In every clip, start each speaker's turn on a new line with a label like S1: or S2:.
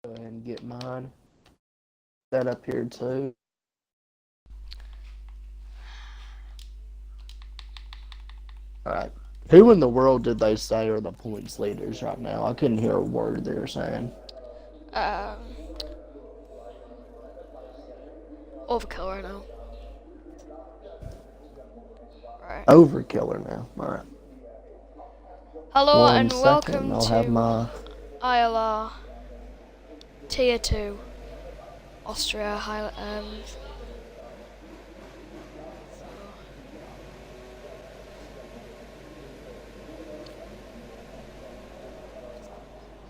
S1: Go ahead and get mine set up here too. Alright. Who in the world did they say are the points leaders right now? I couldn't hear a word they were saying.
S2: Overkill right now. Right.
S1: Overkiller now. Alright.
S2: Hello
S1: One
S2: and
S1: second,
S2: welcome
S1: I'll have
S2: to
S1: my...
S2: ILR Tier 2 Austria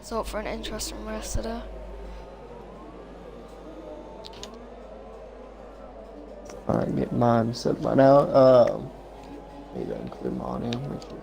S2: so for an interesting race today.
S1: Alright, get mine set by now. Need to include mine in. Make sure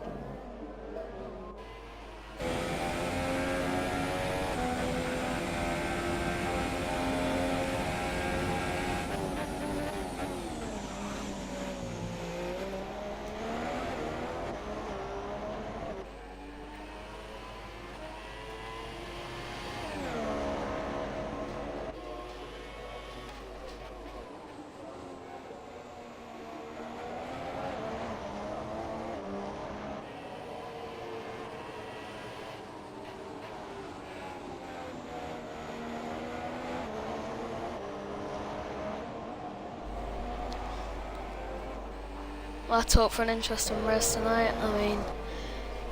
S2: Let's hope for an interesting race tonight. I mean,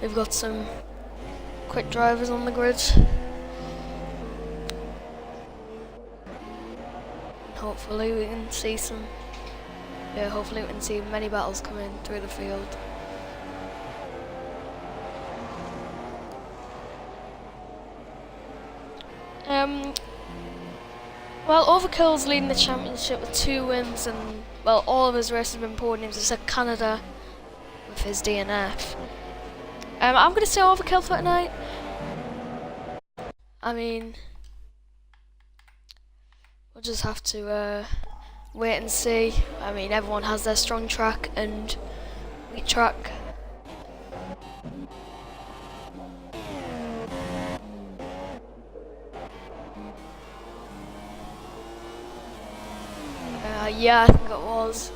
S2: we've got some quick drivers on the grid. Hopefully we can see hopefully we can see many battles coming through the field. Well, Overkill's leading the championship with 2 wins, and well, all of his races have been podiums except Canada with his DNF. I'm gonna say Overkill for tonight. I mean, we'll just have to wait and see. I mean, everyone has their strong track and weak track. Yeah, I think it was.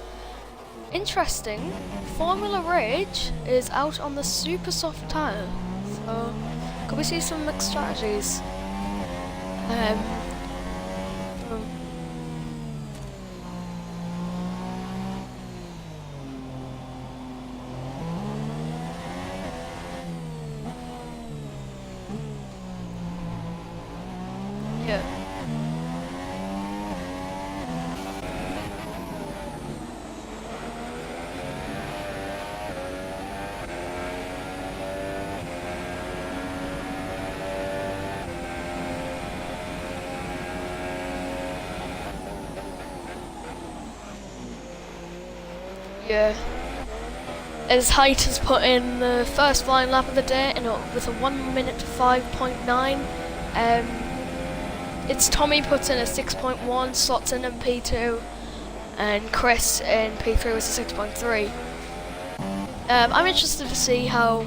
S2: Interesting, Formula Rage is out on the super soft tyre, so could we see some mixed strategies? Yeah. Yeah. As Height has put in the first flying lap of the day with a 1 minute 5.9. It's Tommy puts in a 6.1, slots in P2, and Chris in P3 was a 6.3. I'm interested to see how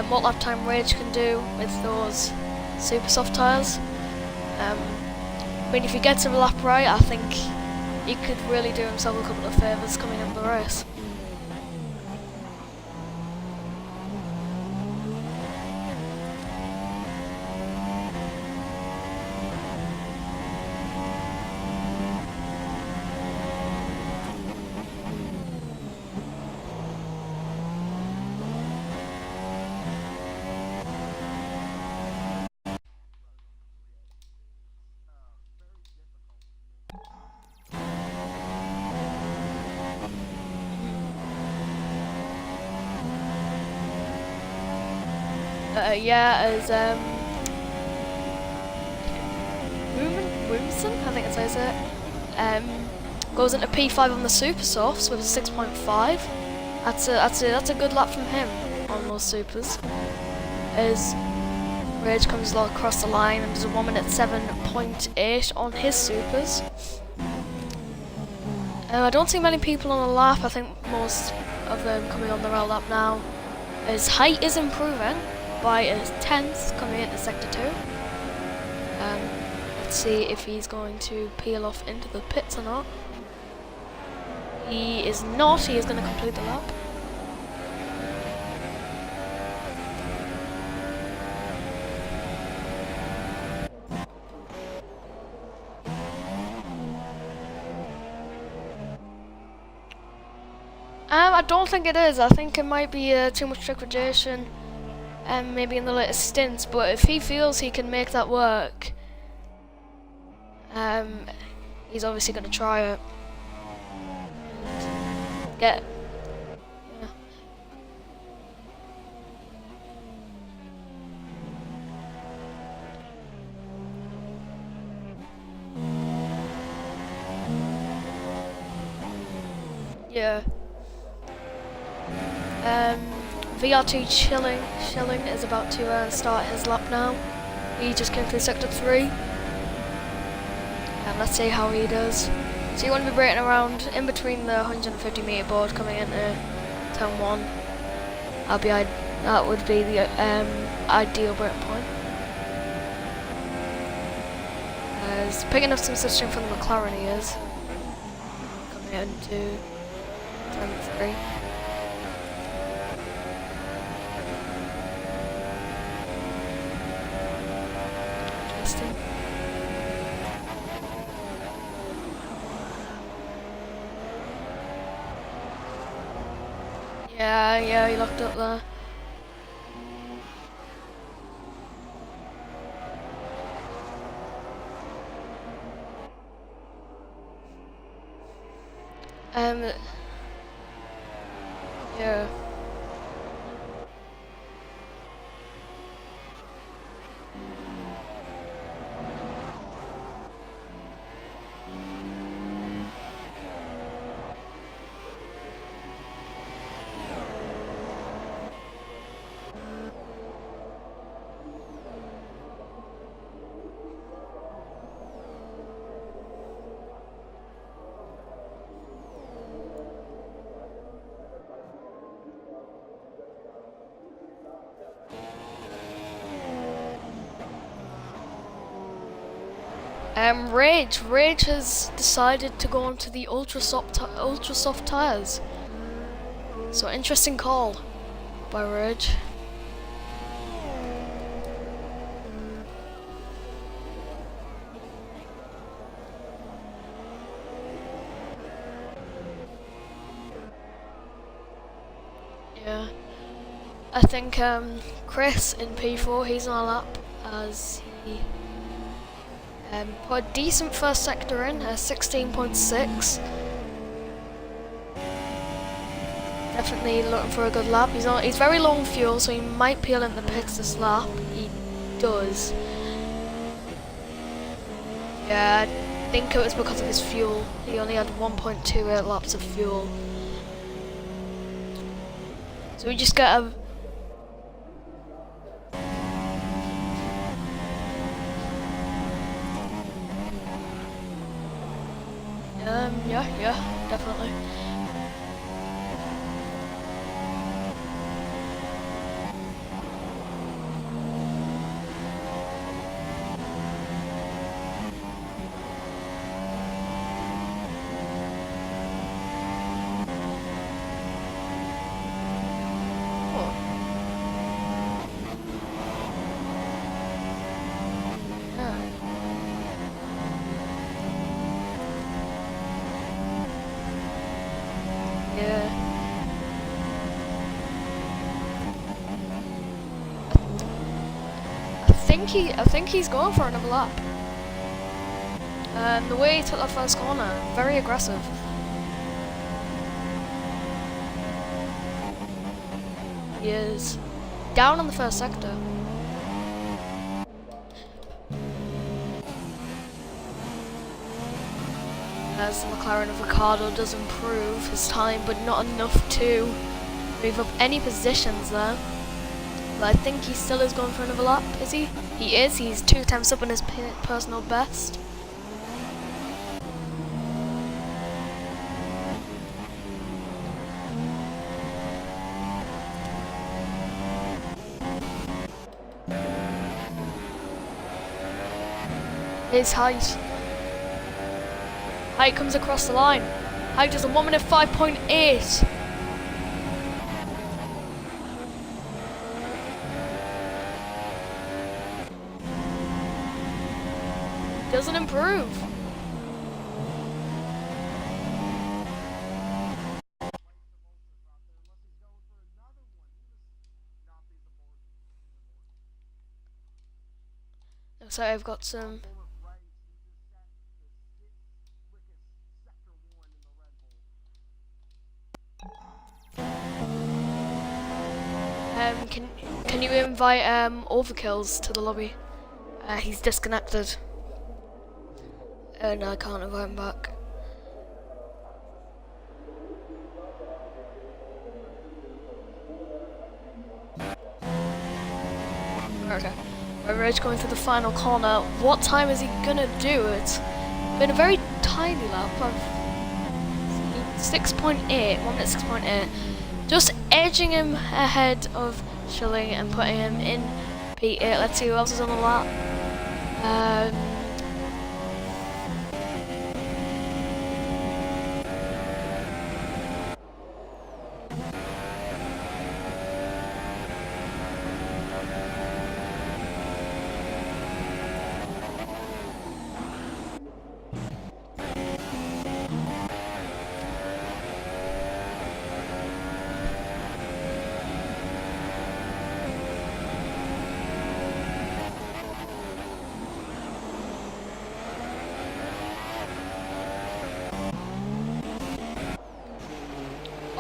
S2: what lap time Rage can do with those super soft tyres. I mean, if he gets a lap right, I think he could really do himself a couple of favours coming up the race. Yeah, as Williamson, I think that's how you say it, goes into P5 on the super softs with a 6.5. That's a good lap from him on those supers. As Rage comes along across the line and does a 1 minute 7.8 on his supers. I don't see many people on the lap. I think most of them coming on the rail lap now. His height is improving by a 10th coming into sector 2. Let's see if he's going to peel off into the pits or not. He is not. He is going to complete the lap. I don't think it is. I think it might be too much degradation, maybe in the later stints. But if he feels he can make that work, he's obviously going to try it. Get. Yeah. VR2 Chilling is about to start his lap now. He just came through sector 3. And let's see how he does. So you want to be braking around in between the 150 meter board coming into turn 1. That would be the ideal braking point. He's picking up some system from the McLaren he is. Coming into turn 3. Interesting. Yeah, he locked up there. Yeah. Rage has decided to go onto the ultra soft tires. So interesting call by Rage. Yeah, I think Chris in P4, he's on a lap as he put a decent first sector in, 16.6. Definitely looking for a good lap. He's very low on fuel, so he might peel in the pits this lap. He does. Yeah, I think it was because of his fuel. He only had 1.28 laps of fuel. So we just get a yeah, definitely. I think he's going for another lap. The way he took that first corner, very aggressive. He is down on the first sector. As the McLaren of Ricciardo does improve his time, but not enough to move up any positions there. But I think he still is going for another lap, is he? He is. He's 2 times up on his personal best. is Height. Height comes across the line. Height does a 1 minute 5.8. Doesn't improve. So I've got some. Can you invite Overkills to the lobby? He's disconnected. No, I can't invite him back. Okay. Rage going through the final corner. What time is he gonna do? It's been a very tiny lap. 6.8, 1 minute 6.8. Just edging him ahead of Schilling and putting him in P8. Let's see who else is on the lap.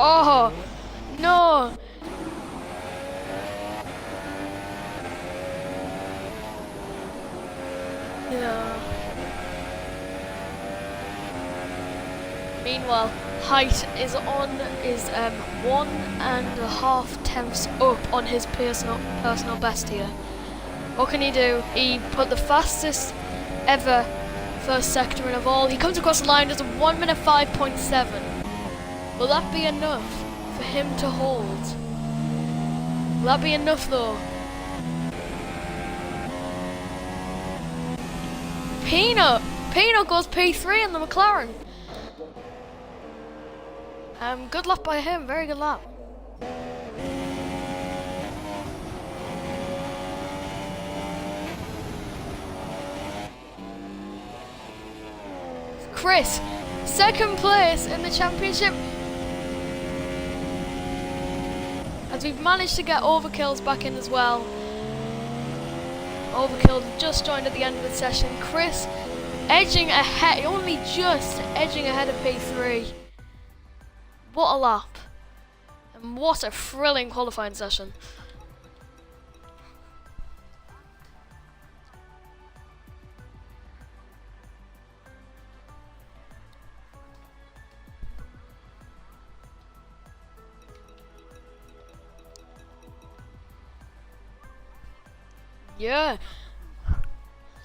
S2: Oh no! Yeah. Meanwhile, Height is 1.5 tenths up on his personal best here. What can he do? He put the fastest ever first sector in of all. He comes across the line, does a 1 minute 5.7. Will that be enough for him to hold? Will that be enough though? Peanut goes P3 in the McLaren. Good lap by him, very good lap. Chris, second place in the championship. As we've managed to get Overkills back in as well. Overkill just joined at the end of the session. Chris edging ahead, only just edging ahead of P3. What a lap. And what a thrilling qualifying session. Yeah,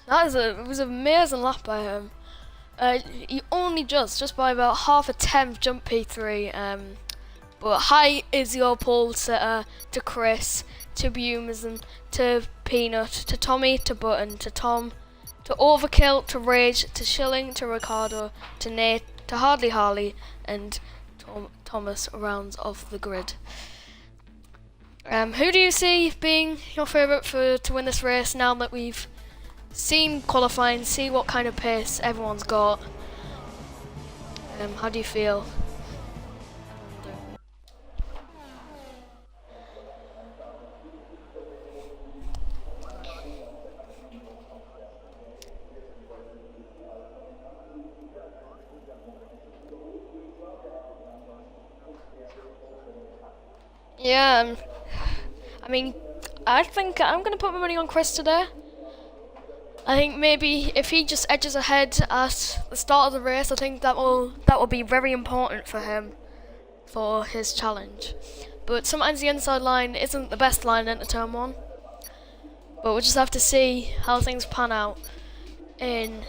S2: it was an amazing lap by him. He only just by about half a tenth jumped P3. But Height is your pole setter to Chris, to Bumesen, to Peanut, to Tommy, to Button, to Tom, to Overkill, to Rage, to Schilling, to Ricardo, to Nate, to Hardly Harley, and Thomas rounds off the grid. Who do you see being your favourite to win this race now that we've seen qualifying, see what kind of pace everyone's got? How do you feel? Yeah, I mean, I think I'm going to put my money on Chris today. I think maybe if he just edges ahead at the start of the race, I think that will be very important for him for his challenge. But sometimes the inside line isn't the best line into turn one. But we'll just have to see how things pan out in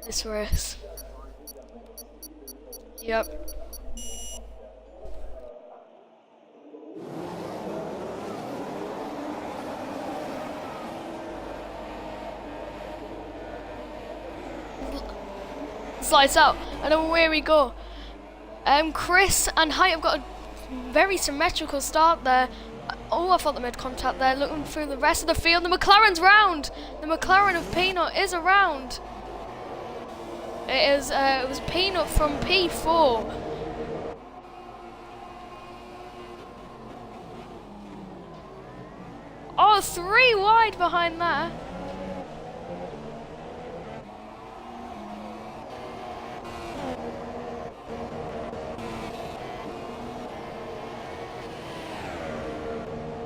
S2: this race. Yep. slides out, and away we go. Chris and Height have got a very symmetrical start there. Oh, I thought they made contact there. Looking through the rest of the field, the McLaren's round. The McLaren of Peanut is around. It was Peanut from P4. Oh, 3 wide behind there.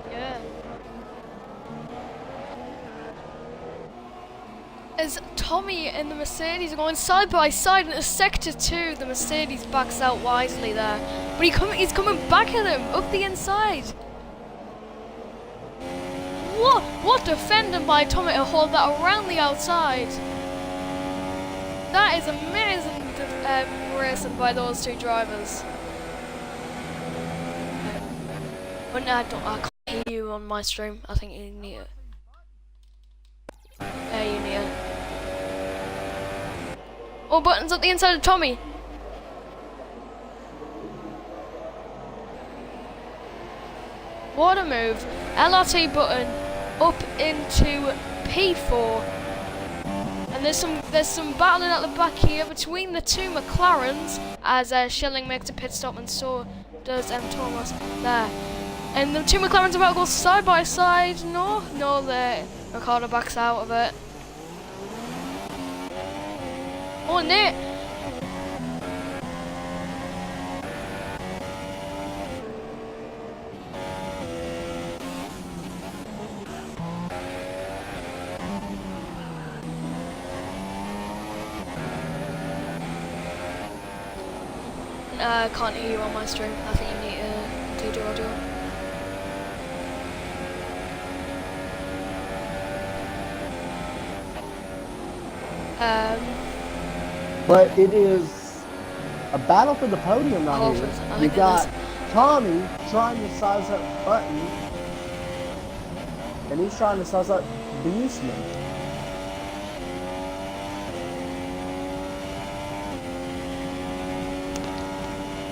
S2: Yeah. As Tommy and the Mercedes are going side by side into sector 2, the Mercedes backs out wisely there. But he's coming back at him up the inside. What defending by Tommy to hold that around the outside. That is amazing racing by those two drivers. But no, I can't hear you on my stream. I think you need it. Yeah, you need it. Oh, Button's at the inside of Tommy. What a move. LRT Button up into P4. And there's some battling at the back here between the two McLarens as Schilling makes a pit stop, and so does Thomas there. And the two McLarens are about to go side by side. No, the Ricardo backs out of it. Oh, Nate. I can't hear you on my stream. I think you need to do audio.
S1: But it is a battle for the podium right here. You got Tommy trying to size up Button, and he's trying to size up Beastman.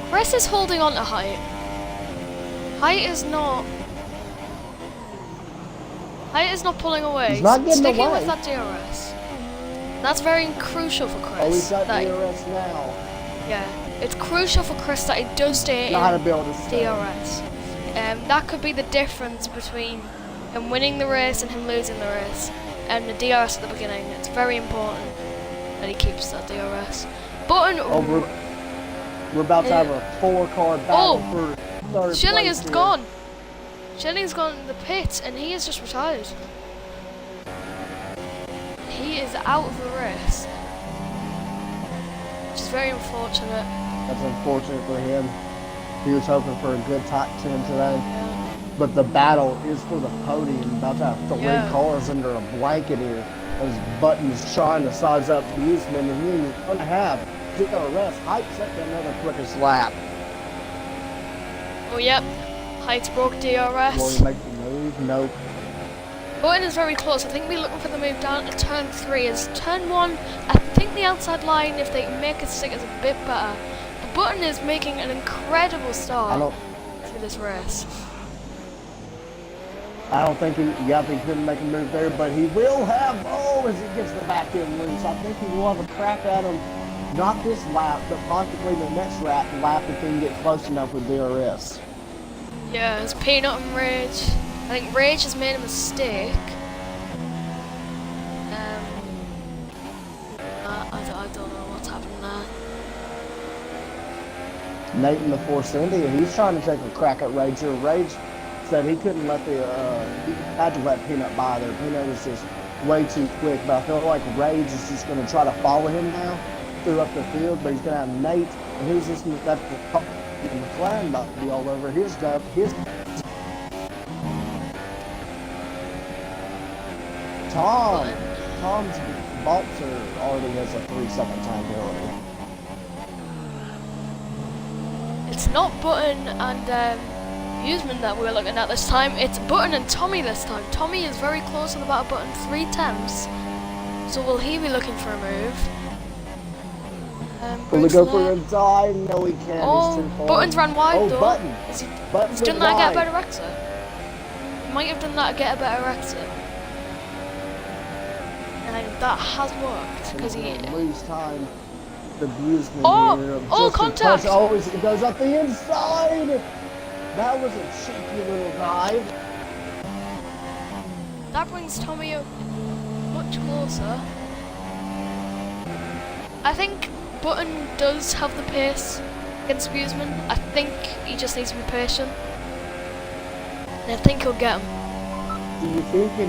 S2: Chris is holding on to Height. Height is not pulling away.
S1: He's not getting
S2: sticking
S1: away.
S2: with that DRS. That's very crucial for Chris.
S1: Oh, he's got DRS now.
S2: Yeah, it's crucial for Chris that he does stay in DRS. That could be the difference between him winning the race and him losing the race. And the DRS at the beginning, it's very important that he keeps that DRS. Button.
S1: Oh, we're about to have a 4-car battle for third
S2: Schilling
S1: place
S2: is
S1: here.
S2: gone. Schilling's gone in the pit, and he is just retired. He is out of the race, which is very unfortunate.
S1: That's unfortunate for him. He was hoping for a good top 10 today.
S2: Yeah.
S1: But the battle is for the podium. About to have 3 cars under a blanket here. As Button's trying to size up Beastman, and he's going to have DRS. Height set to another quickest lap.
S2: Oh, yep. Height's broke
S1: Will
S2: DRS.
S1: he make the move? Nope.
S2: Button is very close. I think we're looking for the move down to turn 3. As turn 1, I think the outside line, if they can make it stick, is a bit better. But Button is making an incredible start through this race.
S1: I don't think he couldn't make a move there, but he will have, as he gets the back end loose, I think he will have a crack at him, not this lap, but possibly the next lap if he can get close enough with DRS.
S2: Yeah, it's Peanut and Rage. I think Rage has made a mistake. I don't know what's happened there.
S1: Nate in the Force Indy, and he's trying to take a crack at Rage here. Rage said he couldn't let he had to let Peanut by there. Peanut was just way too quick, but I feel like Rage is just going to try to follow him now through up the field, but he's going to have Nate, and who's this? That's the McLaren about to be all over his job. Tom's Balzer already has a 3-second time penalty.
S2: It's not Button and Huseman that we're looking at this time. It's Button and Tommy this time. Tommy is very close with about Button 3 tenths. So will he be looking for a move?
S1: Will he
S2: Bruce
S1: go for
S2: there.
S1: a dive? No, he can't.
S2: Oh,
S1: He's too far.
S2: Buttons ran wide
S1: Oh,
S2: though.
S1: Button.
S2: He's done that to get a better exit. He might have done that to get a better exit. And that has worked because he
S1: lose time. The views here.
S2: Oh, contact!
S1: Oh, it goes up the inside. That was a cheeky little dive.
S2: That brings Tommy up much closer. I think Button does have the pace against Buseman. I think he just needs to be patient. And I think he'll get him.
S1: Do you think he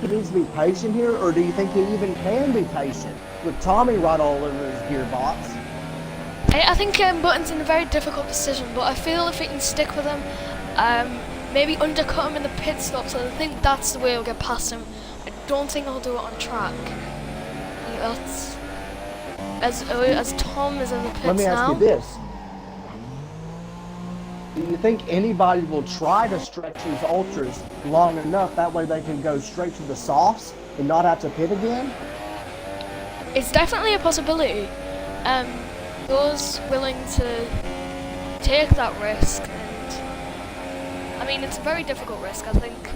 S1: needs to be patient here, or do you think he even can be patient with Tommy right all over his gearbox?
S2: I think Button's in a very difficult decision, but I feel if he can stick with him, maybe undercut him in the pit stops, I think that's the way he'll get past him. I don't think he'll do it on track. As Tom is in the pits now.
S1: Let me ask you this. Do you think anybody will try to stretch these ultras long enough that way they can go straight to the softs and not have to pit again?
S2: It's definitely a possibility. Those willing to take that risk, and I mean it's a very difficult risk. I think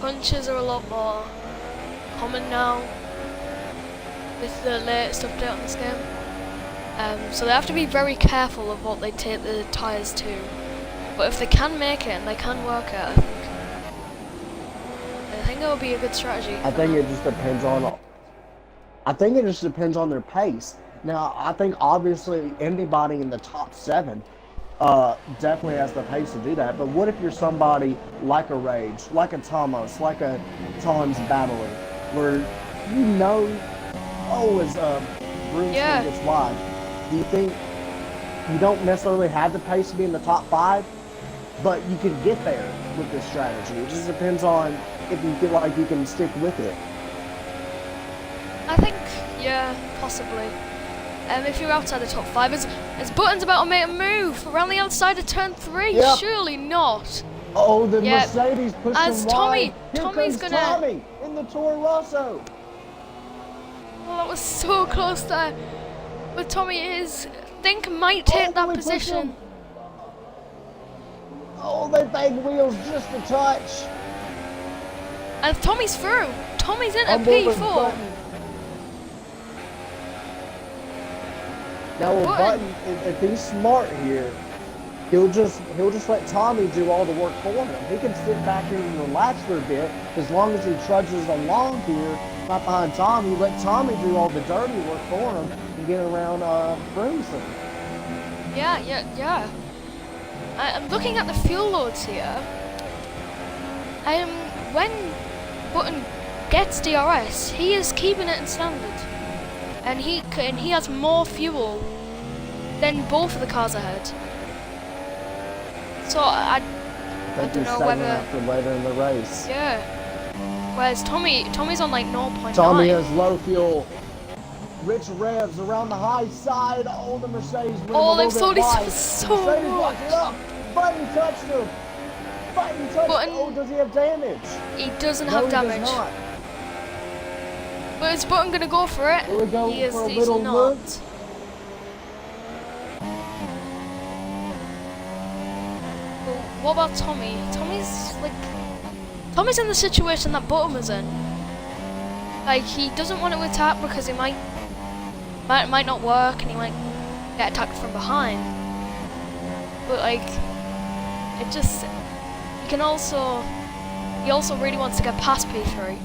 S2: punches are a lot more common now with the latest update on this game. So they have to be very careful of what they take the tyres to. But if they can make it and they can work it, I think it will be a good strategy.
S1: I think it just depends on their pace. Now, I think obviously anybody in the top 7 definitely has the pace to do that. But what if you're somebody like a Rage, like a Thomas, like a Tom's Battling, where you know, as Bruce gets wide, do you think you don't necessarily have the pace to be in the top 5, but you can get there with this strategy? It just depends on if you feel like you can stick with it.
S2: I think, yeah, possibly. If you're outside the top 5, is Button's about to make a move around the outside of turn 3?
S1: Yep.
S2: Surely not.
S1: Oh, the Mercedes pushed
S2: as
S1: him
S2: Tommy,
S1: wide.
S2: Tommy's gonna.
S1: Tommy in the Toro Rosso.
S2: Oh, that was so close there. But Tommy might take that position.
S1: Oh, they bang wheels just a touch.
S2: And Tommy's through. Tommy's in at P4.
S1: Now with Button, if he's smart here, he'll just let Tommy do all the work for him. He can sit back here and relax for a bit as long as he trudges along here, right behind Tommy. Let Tommy do all the dirty work for him and get around Broomson.
S2: Yeah. I'm looking at the fuel loads here. When Button gets DRS, he is keeping it in standard, and he has more fuel than both of the cars ahead. So I don't know whether
S1: for later in the race.
S2: Yeah. Whereas Tommy's on like 0.9.
S1: Tommy has low fuel. Rich revs around the high side. Oh, the Mercedes went
S2: they've slowed it so
S1: Mercedes
S2: much.
S1: locked it up. Button touched him. Button touched him. Oh, does he have damage?
S2: He doesn't have damage.
S1: Does not.
S2: But is Button gonna go for it?
S1: Will he go
S2: He's
S1: for a little
S2: not.
S1: look?
S2: What about Tommy? Tommy's in the situation that Button was in. Like, he doesn't want to attack because it might not work and he might get attacked from behind. But like, he also really wants to get past P3.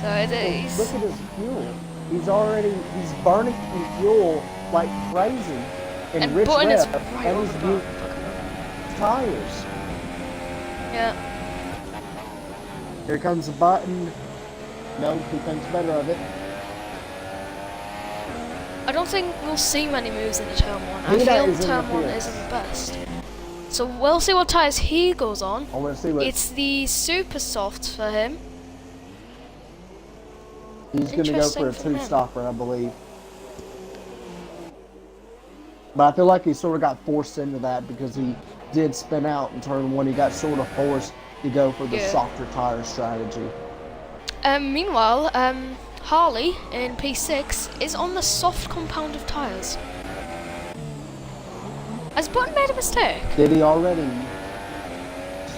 S2: So he's...
S1: Look at his fuel. He's burning fuel like crazy. And Rich
S2: Button is
S1: rev,
S2: right
S1: and
S2: over
S1: he's
S2: the bar.
S1: tires.
S2: Yeah.
S1: Here comes the Button. No, he thinks better of it.
S2: I don't think we'll see many moves in turn 1. I feel turn 1 isn't the best. So we'll see what tyres he goes on.
S1: I want to see what...
S2: It's the super soft for him.
S1: He's going to go for a 2-stopper, I believe. But I feel like he sort of got forced into that because he did spin out in turn 1. He got sort of forced to go for the softer tire strategy.
S2: Meanwhile, Harley in P6 is on the soft compound of tyres. Has Button made a mistake?
S1: Did he already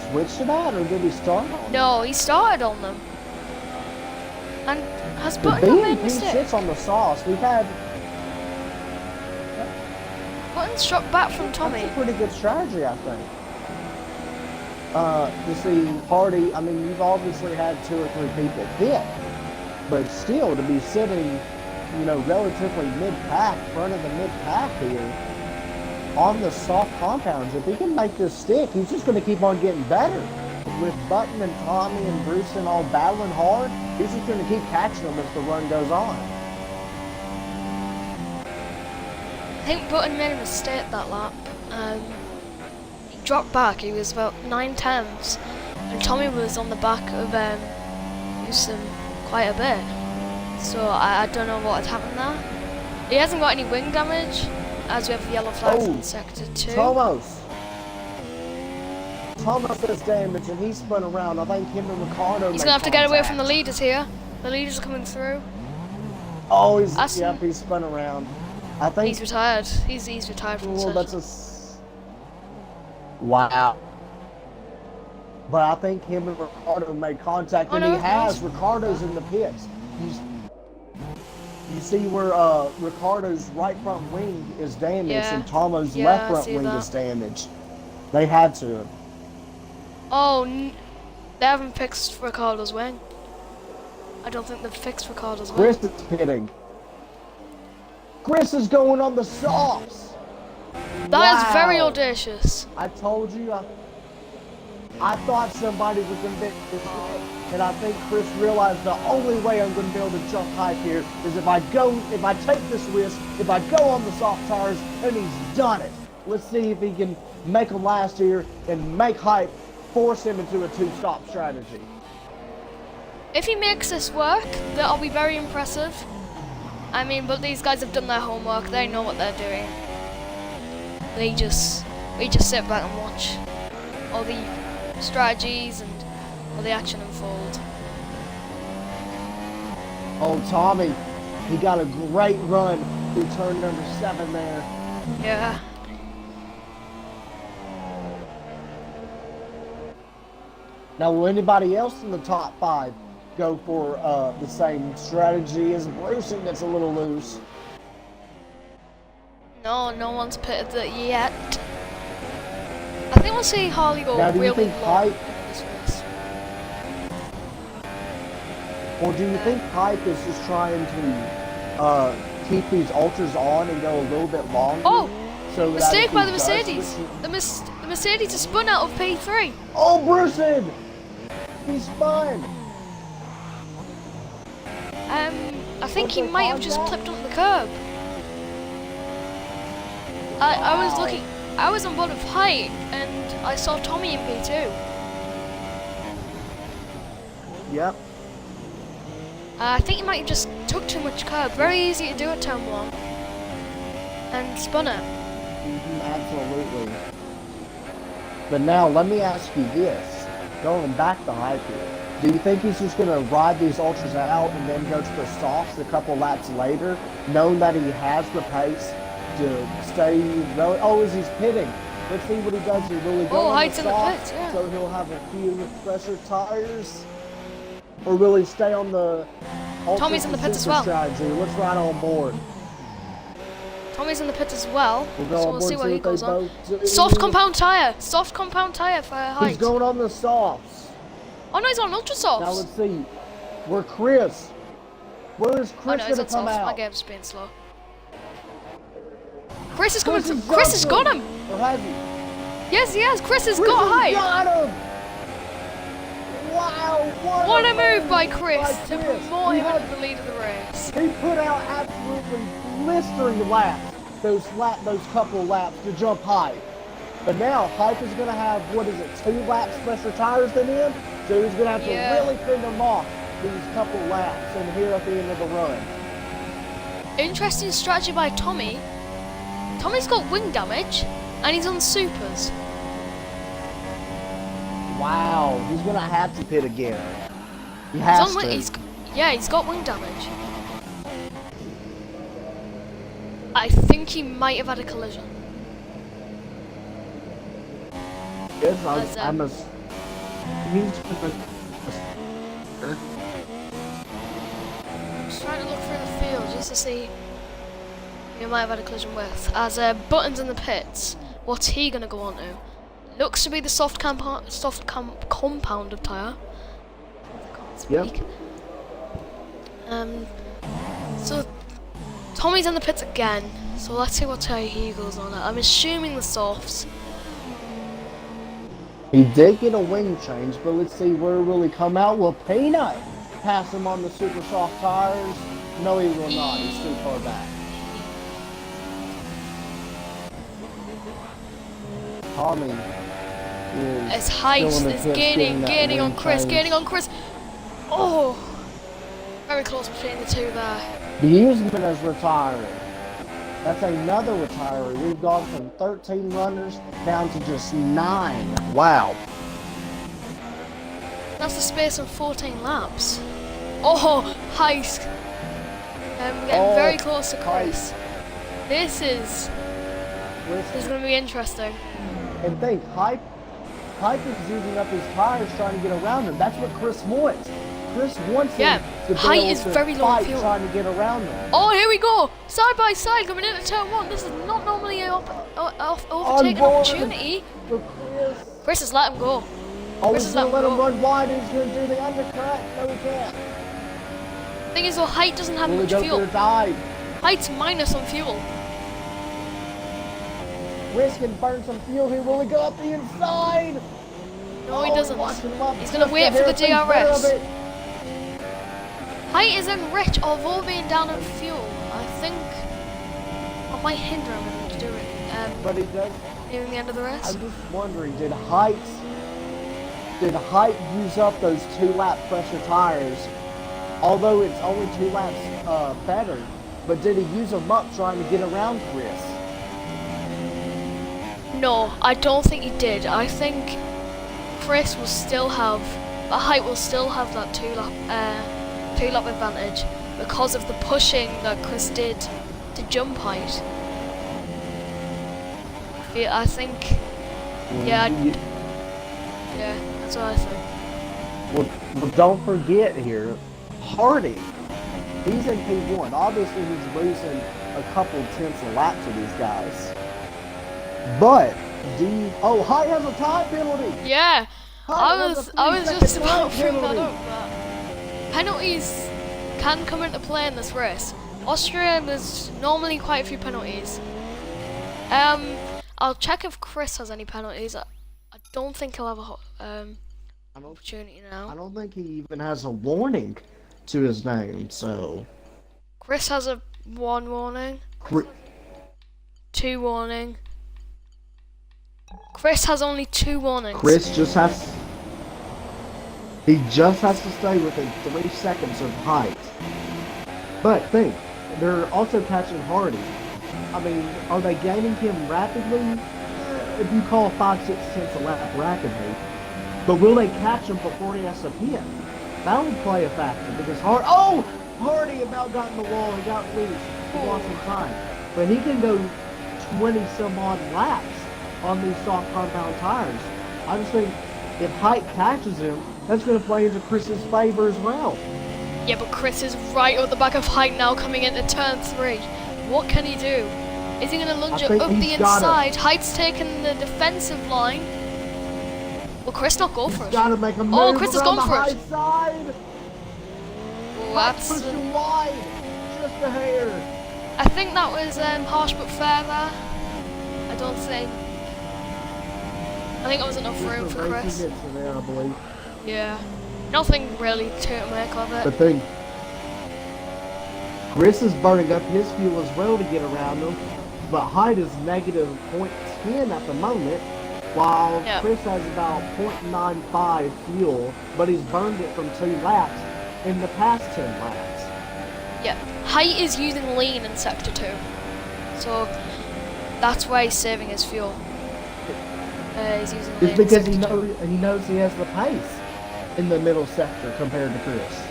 S1: switch to that, or did he start on?
S2: No, he started on them. And has
S1: The
S2: Button not made a
S1: B&P
S2: mistake?
S1: sits on the sauce. We've had
S2: Button's shot back from Tommy.
S1: That's a pretty good strategy, I think. To see Hardy, I mean, you've obviously had 2 or 3 people hit, but still to be sitting, you know, relatively mid-pack, front of the mid-pack here, on the soft compounds, if he can make this stick, he's just going to keep on getting better. With Button and Tommy and Bruce and all battling hard, he's just going to keep catching them as the run goes on.
S2: I think Button made a mistake that lap. He dropped back, he was about 9/10, and Tommy was on the back of Houston quite a bit. So I don't know what had happened there. He hasn't got any wing damage, as we have the yellow flags in sector 2.
S1: Thomas has damage and he spun around. I think him and Ricardo.
S2: He's gonna have to get away from the leaders here. The leaders are coming through.
S1: Oh, he's spun around. I think
S2: he's retired. He's retired from the session.
S1: Wow. But I think him and Ricardo made contact, and Ricardo's in the pits. You see where Ricardo's right front wing is damaged and Tomo's left front wing is damaged. They had to.
S2: Oh, they haven't fixed Ricardo's wing. I don't think they've fixed Ricardo's wing.
S1: Chris is pitting. Chris is going on the softs.
S2: That is very audacious.
S1: I told you. I thought somebody was going to make this hit, and I think Chris realized the only way I'm going to be able to jump high here is if I take this risk, if I go on the soft tires, and he's done it. Let's see if he can make them last here and make hype, force him into a 2-stop strategy.
S2: If he makes this work, that'll be very impressive. I mean, but these guys have done their homework, they know what they're doing. We just sit back and watch all the strategies and all the action unfold.
S1: Oh, Tommy, he got a great run through turn number 7 there.
S2: Yeah.
S1: Now, will anybody else in the top 5 go for the same strategy as Bruce gets a little loose?
S2: No one's pitted it yet. I think we'll see Harley go really long in this race.
S1: Or do you think Pike is just trying to keep these ultras on and go a little bit longer?
S2: Oh!
S1: So
S2: mistake by the Mercedes. The Mercedes has spun out of P3.
S1: Oh, Brucein! He spun!
S2: I think he might have just clipped onto the curb. I was looking, I was on board with height, and I saw Tommy in P2.
S1: Yep.
S2: I think he might have just took too much curb. Very easy to do at turn 1. And spun it.
S1: Absolutely. But now, let me ask you this. Going back to hype here. Do you think he's just going to ride these ultras out and then go to the softs a couple laps later, knowing that he has the pace to stay relevant? Oh, as he's pitting. Let's see what he does here. Will he go on the softs,
S2: yeah.
S1: so he'll have a few fresher tires? Or will he stay on the
S2: Tommy's in the pits as well.
S1: Strategy? Let's ride on board.
S2: Tommy's in the pit as well, so we'll see what he goes on.
S1: Do.
S2: Soft compound tyre for height.
S1: He's going on the softs.
S2: Oh no, he's on ultra softs.
S1: Now let's see. Where is Chris going to come out?
S2: My game's being slow. Chris is coming through. Chris has got him.
S1: Or has he?
S2: Yes, he has. Chris has got height.
S1: Got him. Wow,
S2: what a move by Chris to put more him into the lead of the race.
S1: He put out absolutely blistering laps, those couple laps to jump high. But now Hype is going to have, 2 laps fresher tires than him? So he's going to have to really fend them off these couple laps and here at the end of the run.
S2: Interesting strategy by Tommy. Tommy's got wing damage and he's on supers.
S1: Wow, he's going to have to pit again. He has to.
S2: Yeah, he's got wing damage. I think he might have had a collision.
S1: Yes,
S2: As,
S1: I'm a. He's
S2: just trying to look through the field just to see who he might have had a collision with. As Buttons in the pits, what's he gonna go on to? Looks to be the compound of tyre.
S1: Yep.
S2: So Tommy's in the pits again. So let's see what tyre he goes on at. I'm assuming the softs.
S1: He did get a wing change, but let's see where will he come out. Will Peanut pass him on the super soft tires? No, he will not. He's too far back. Tommy is
S2: As Heist is gaining on Chris, Oh! Very close between the two there.
S1: The Usman is retiring. That's another retiree. We've gone from 13 runners down to just 9. Wow.
S2: That's the space of 14 laps. Oh, Heist. We're getting very close to Chris. This is going to be interesting.
S1: And think, Hype is using up his tires trying to get around him. That's what Chris wants. Chris wants him to be
S2: Height
S1: able
S2: is
S1: to
S2: very low
S1: fight
S2: in fuel.
S1: trying to get around him.
S2: Oh, here we go. Side by side coming into turn 1. This is not normally an overtaking opportunity. Chris has let him go.
S1: Oh, he's going to let him run wide and he's going to do the undercut. No, he can't.
S2: Thing is, though, Height doesn't have much fuel. Height's minus on fuel.
S1: Chris can burn some fuel here. Will he go up the inside?
S2: No, he doesn't. He's going to wait for the DRS. Height is in rich, although being down in fuel. I think I might hinder him from doing it.
S1: But he does.
S2: Nearing the end of the race.
S1: I'm just wondering, did Height use up those 2-lap pressure tires? Although it's only 2 laps better, but did he use them up trying to get around Chris?
S2: No, I don't think he did. I think Chris will still have, Height will still have that 2-lap advantage because of the pushing that Chris did to jump Height. I think, yeah, that's what I think.
S1: Well, don't forget here, Hardy, he's in P1. Obviously, he's losing a couple tenths a lap to these guys. But Height has a time penalty.
S2: Yeah, I was just about to bring that up. But penalties can come into play in this race. Austria, there's normally quite a few penalties. I'll check if Chris has any penalties. I don't think he'll have an opportunity now.
S1: I don't think he even has a warning to his name, so.
S2: Chris has 1 warning. 2 warning. Chris has only 2 warnings.
S1: Chris just has. He just has to stay within 3 seconds of Height. But think, they're also catching Hardy. I mean, are they gaining him rapidly? If you call 5-6 tenths a lap rapidly. But will they catch him before he has to pit? That would play a factor because Hardy about got in the wall. He got loose. He lost some time. But he can go 20 some odd laps on these soft compound tires. I just think if Height catches him, that's going to play into Chris's favor as well.
S2: Yeah, but Chris is right at the back of Height now coming into turn 3. What can he do? Is he going to lunge it up the inside? Height's taking the defensive line. Will Chris not go for it?
S1: Gotta make a move
S2: Chris has gone for it.
S1: Side.
S2: Oh, that's
S1: pushing wide, just a hair.
S2: I think that was harsh but fair there. I don't think. I think it was enough room for Chris.
S1: There, I believe.
S2: Yeah, nothing really to make of it.
S1: The thing, Chris is burning up his fuel as well to get around him, but Height is negative 0.10 at the moment, while Chris has about 0.95 fuel, but he's burned it from 2 laps in the past 10 laps.
S2: Yeah, Height is using lean in sector 2, so that's why he's saving his fuel. He's using lean.
S1: It's because he knows he has the pace in the middle sector compared to Chris.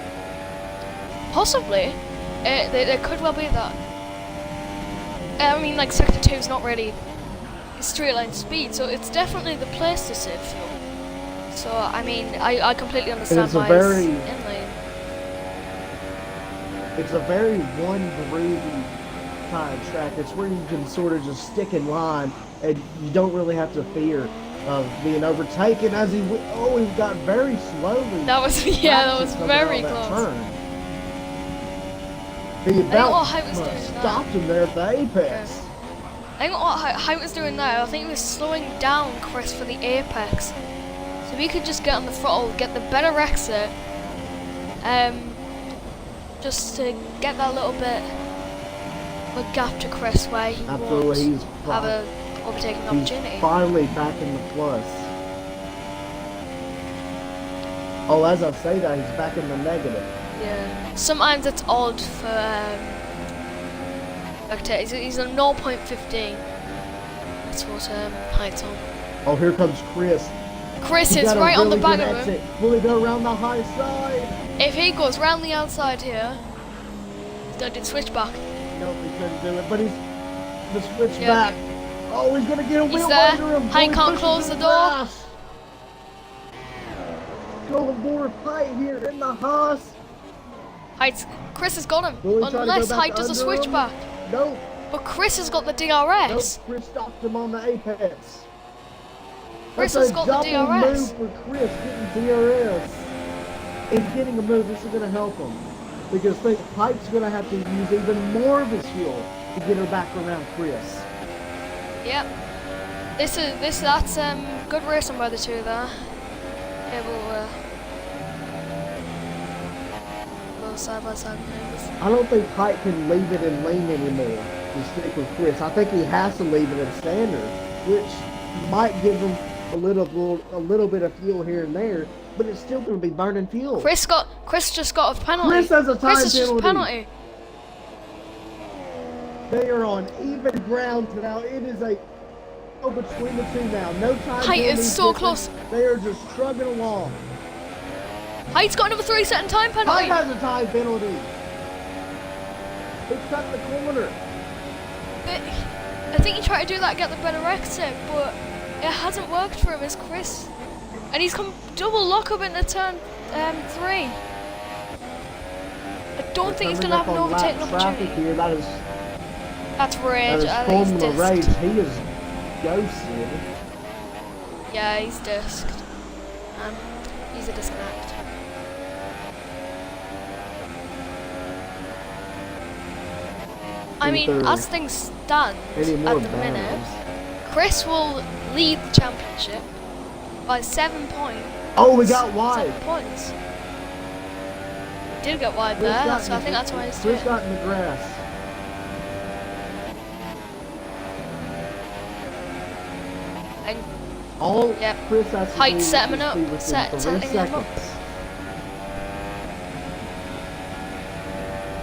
S2: Possibly. There could well be that. I mean, like, Sector 2 is not really straight line speed, so it's definitely the place to save fuel. So, I mean, I completely understand why it's in lane.
S1: It's a very one groovy kind of track. It's where you can sort of just stick in line and you don't really have to fear of being overtaken as he got very slowly.
S2: That was, yeah, that was very close.
S1: He about
S2: stopped
S1: him there at the apex.
S2: Yeah. I think what Height was doing now, I think he was slowing down Chris for the apex. So we could just get on the throttle, get the better exit, just to get that little bit of a gap to Chris where he won't have a overtaking opportunity.
S1: He's finally back in the plus. Oh, as I say that, he's back in the negative.
S2: Yeah. Sometimes it's odd for he's on 0.15. That's what Height's on.
S1: Oh, here comes Chris.
S2: Chris is right on the back of him.
S1: Will he go around the high side?
S2: If he goes round the outside here, he's gonna do the switchback.
S1: No, he couldn't do it, but he's the switchback. Oh, he's gonna get a wheel under him.
S2: Height can't close the door.
S1: Go aboard Height here in the Haas.
S2: Chris has got him, unless Height does a switchback.
S1: Nope.
S2: But Chris has got the DRS.
S1: Nope, Chris stopped him on the apex.
S2: Chris has got the DRS.
S1: Move for Chris getting DRS. And getting a move, this is going to help him. Because Height's going to have to use even more of his fuel to get her back around Chris.
S2: Yep. That's good racing by the two there. Yeah, we'll side by side moves.
S1: I don't think Height can leave it in lane anymore to stick with Chris. I think he has to leave it in standard, which might give him a little bit of fuel here and there, but it's still going to be burning fuel.
S2: Chris just got a penalty.
S1: Chris has a time
S2: penalty.
S1: They are on even ground now. It is between the two now. No time.
S2: Height is so close.
S1: They are just trugging along.
S2: Height's got another 3-second time penalty.
S1: Height has a time penalty. He cut the corner.
S2: I think he tried to do that, get the better exit, but it hasn't worked for him as Chris. And he's come double lock up into turn 3. I don't think he's going to have an overtaking opportunity.
S1: Here.
S2: That's rage.
S1: That is Formula Rage. He is ghosted.
S2: Yeah, he's disked. He's a disconnect. I mean, as things stand at the minute, Chris will lead the championship by 7 points.
S1: Oh, we got wide.
S2: 7 points. Did get wide there, so I think that's why he's doing it.
S1: Chris got in the grass.
S2: And
S1: Chris has to
S2: Height setting him up. Setting him up.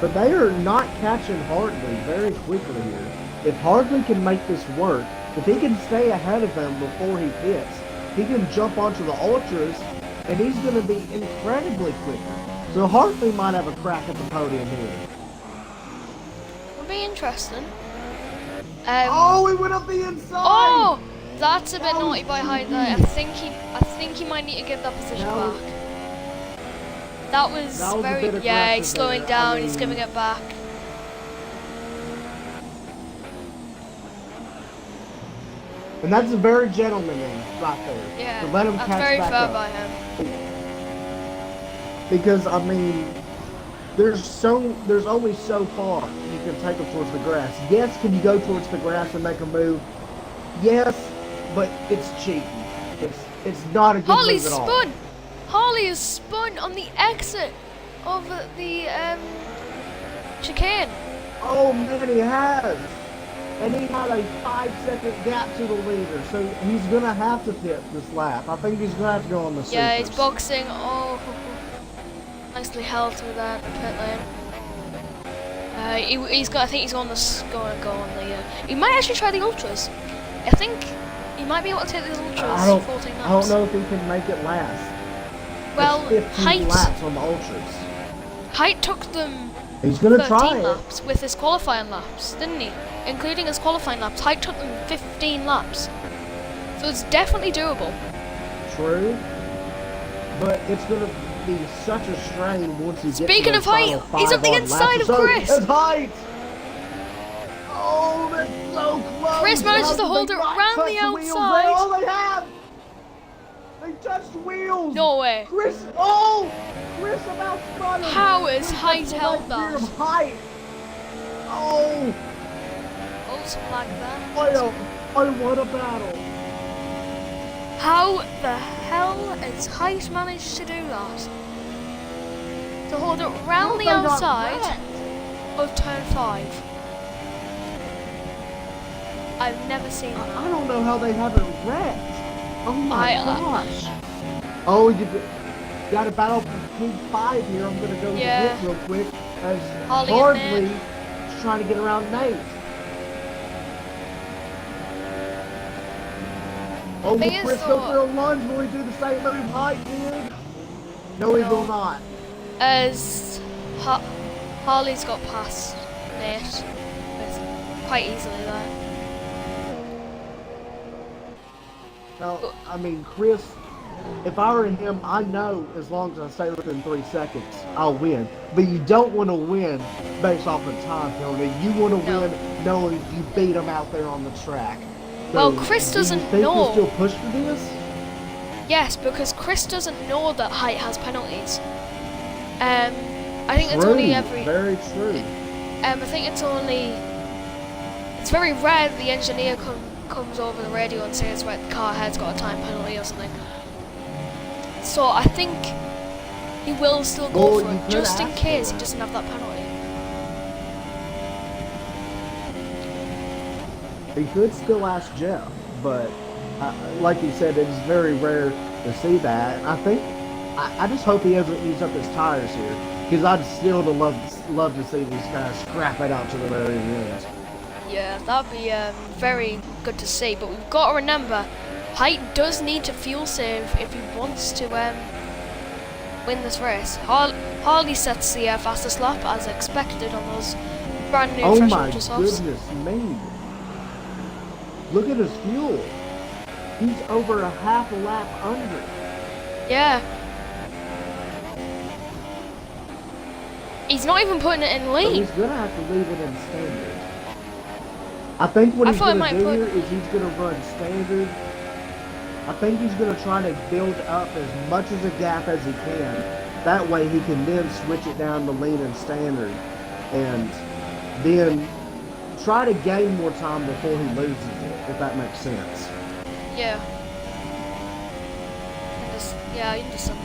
S1: But they are not catching Hartley very quickly here. If Hartley can make this work, if he can stay ahead of them before he pits, he can jump onto the Ultras, and he's going to be incredibly quick. So Hartley might have a crack at the podium here.
S2: It'll be interesting.
S1: He went up the inside!
S2: Oh! That's a bit naughty by Hyde there. I think he might need to give that position back. That was very, yeah, he's slowing down, he's giving it back.
S1: And that's a very gentlemanly right there.
S2: Yeah,
S1: to let him
S2: that's
S1: catch
S2: very
S1: back
S2: fair
S1: up.
S2: by him.
S1: Because, I mean, there's only so far you can take them towards the grass. Yes, can you go towards the grass and make a move? Yes, but it's cheating. It's not a good move at all.
S2: Harley is spun on the exit of the chicane.
S1: Oh man, he has. And he had a 5-second gap to the leader, so he's gonna have to pit this lap. I think he's gonna have to go on the supers.
S2: Yeah, he's boxing. Oh, nicely held through that pit lane. I think he's going to go on the. He might actually try the ultras. I think he might be able to take the ultras. 14 laps.
S1: I don't know if he can make it last.
S2: Well,
S1: it's 15 laps on the ultras.
S2: Height took them
S1: He's gonna
S2: 13
S1: try it.
S2: laps with his qualifying laps, didn't he? Including his qualifying laps, Height took them 15 laps. So it's definitely doable.
S1: True. But it's gonna be such a strain once he gets
S2: Speaking
S1: to
S2: of Height, he's on the inside of Chris.
S1: It's Height! Oh, that's so close!
S2: Chris manages
S1: How
S2: to
S1: did
S2: hold
S1: they
S2: it
S1: not
S2: round
S1: touch
S2: the
S1: wheels?
S2: outside.
S1: That's all they have! They touched the wheels!
S2: No way.
S1: Chris about spun him.
S2: How is
S1: Chris
S2: Height
S1: has the
S2: held
S1: right
S2: that?
S1: gear of Height. Oh,
S2: Oh, something like that.
S1: what a battle!
S2: How the hell has Height managed to do that? To hold it round the outside of turn 5. I've never seen that.
S1: I don't know how they haven't wrecked. Oh my gosh. Oh, you got a battle for P5 here. I'm gonna go to
S2: Yeah.
S1: hit real quick as
S2: Harley
S1: Harley is trying to get around Nate. Oh,
S2: Thing
S1: will
S2: is,
S1: Chris
S2: though-
S1: go for a lunge? Will he do the same move Height did? No, he
S2: No.
S1: will not.
S2: As Harley's got past Nate with quite easily there.
S1: Now, I mean, Chris, if I were him, I know as long as I stay within 3 seconds, I'll win. But you don't want to win based off of time penalty. You want to
S2: No.
S1: win knowing you beat him out there on the track.
S2: Well,
S1: So,
S2: Chris
S1: do you
S2: doesn't
S1: think
S2: know.
S1: he'll still push for this?
S2: Yes, because Chris doesn't know that Height has penalties. I think it's
S1: True,
S2: only every.
S1: very true.
S2: I think it's only. It's very rare the engineer comes over the radio and says, right, the car ahead's got a time penalty or something. So I think he will still go
S1: Well,
S2: for
S1: you
S2: it,
S1: could
S2: just in
S1: ask
S2: case
S1: for
S2: he
S1: it.
S2: doesn't have that penalty.
S1: He could still ask Jeff, but like you said, it's very rare to see that. I just hope he doesn't use up his tires here, because I'd still love to see these guys scrap it out to the very end.
S2: Yeah, that'd be very good to see. But we've got to remember, Height does need to fuel save if he wants to win this race. Harley sets the fastest lap as expected on those brand new
S1: Oh
S2: fresh
S1: my
S2: ultra softs.
S1: goodness me! Look at his fuel. He's over a half a lap under.
S2: Yeah. He's not even putting it in
S1: So
S2: lead.
S1: he's gonna have to leave it in standard. I think what
S2: I
S1: he's
S2: thought he
S1: gonna
S2: might
S1: do
S2: put-
S1: here is he's gonna run standard. I think he's gonna try to build up as much as a gap as he can. That way he can then switch it down to lean and standard, and then try to gain more time before he loses it, if that makes sense.
S2: Yeah. I understand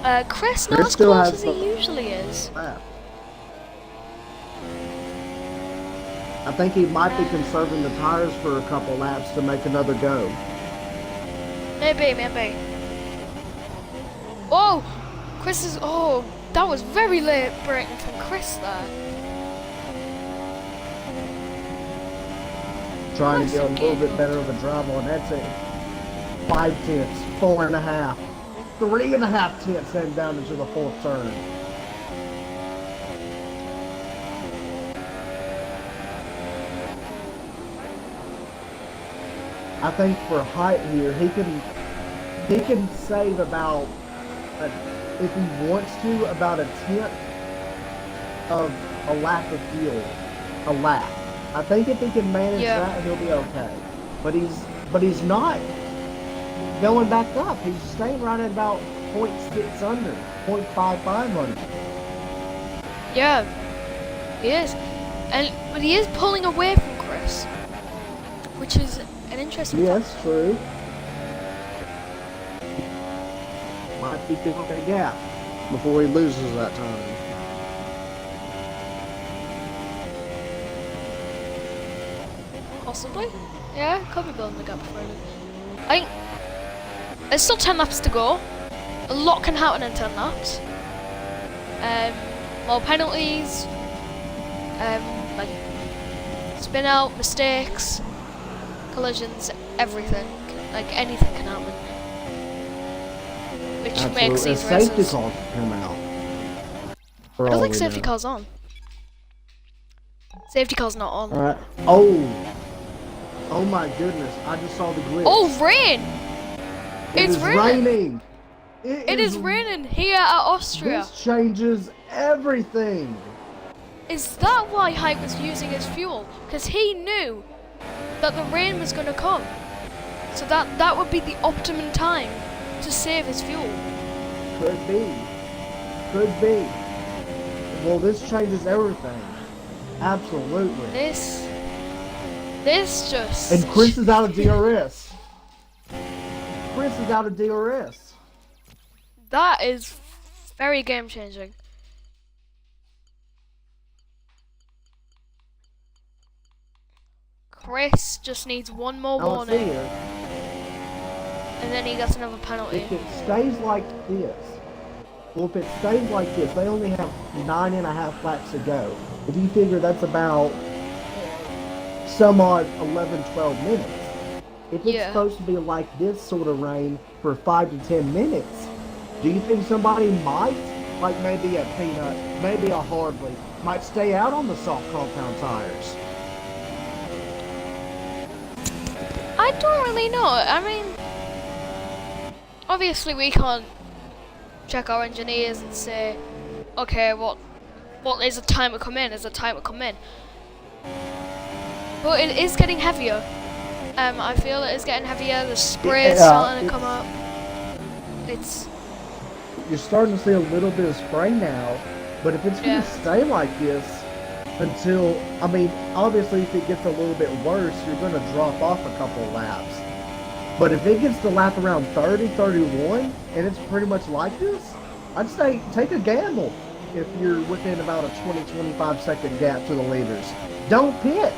S2: that. Chris not
S1: Chris
S2: as
S1: still
S2: close
S1: has
S2: as he usually is.
S1: I think he might be conserving the tires for a couple laps to make another go.
S2: Maybe. Oh! Chris is... Oh, that was very late braking from Chris there.
S1: Trying to get a
S2: Nice
S1: little bit
S2: again.
S1: better of a drive on. That's it. 5 tenths, 4.5, 3.5 tenths heading down into the fourth turn. I think for Height here, he can save about, if he wants to, about a tenth of a lap of fuel, a lap. I think if he can manage that, he'll be okay. But he's not going back up. He's staying right at about 0.6 under, 0.55 under.
S2: Yeah, he is. But he is pulling away from Chris, which is an interesting
S1: Yes, true. Might be filling a gap before he loses that time.
S2: Possibly. Yeah, could be building the gap further. I think there's still 10 laps to go. A lot can happen in 10 laps. More penalties, like spin out, mistakes, collisions, everything. Like anything can happen. Which which makes
S1: Absolutely. A
S2: these
S1: safety
S2: races.
S1: call can come out.
S2: I don't think safety car's on. Safety car's not on.
S1: Alright. Oh! Oh my goodness, I just saw the glitch.
S2: Oh, rain! It's raining!
S1: Raining!
S2: It is raining here at Austria.
S1: This changes everything!
S2: Is that why Hype was using his fuel? Because he knew that the rain was going to come. So that would be the optimum time to save his fuel.
S1: Could be. Could be. Well, this changes everything. Absolutely.
S2: This just...
S1: And Chris is out of DRS. Chris is out of DRS.
S2: That is very game changing. Chris just needs one more warning. And then he gets another penalty.
S1: If it stays like this, well, if it stays like this, they only have 9.5 laps to go. If you figure that's about some odd 11, 12 minutes. If it's supposed to be like this sort of rain for 5 to 10 minutes, do you think somebody might, like maybe a Peanut, maybe a Hardly, might stay out on the soft compound tires?
S2: I don't really know. I mean, obviously we can't check our engineers and say, okay, what is the time to come in? Is the time to come in? But it is getting heavier. I feel it is getting heavier. The spray is starting to come up.
S1: You're starting to see a little bit of spray now, but if it's going to stay like this until, I mean, obviously if it gets a little bit worse, you're going to drop off a couple laps. But if it gets to lap around 30, 31, and it's pretty much like this, I'd say take a gamble if you're within about a 20, 25 second gap to the leaders. Don't pit.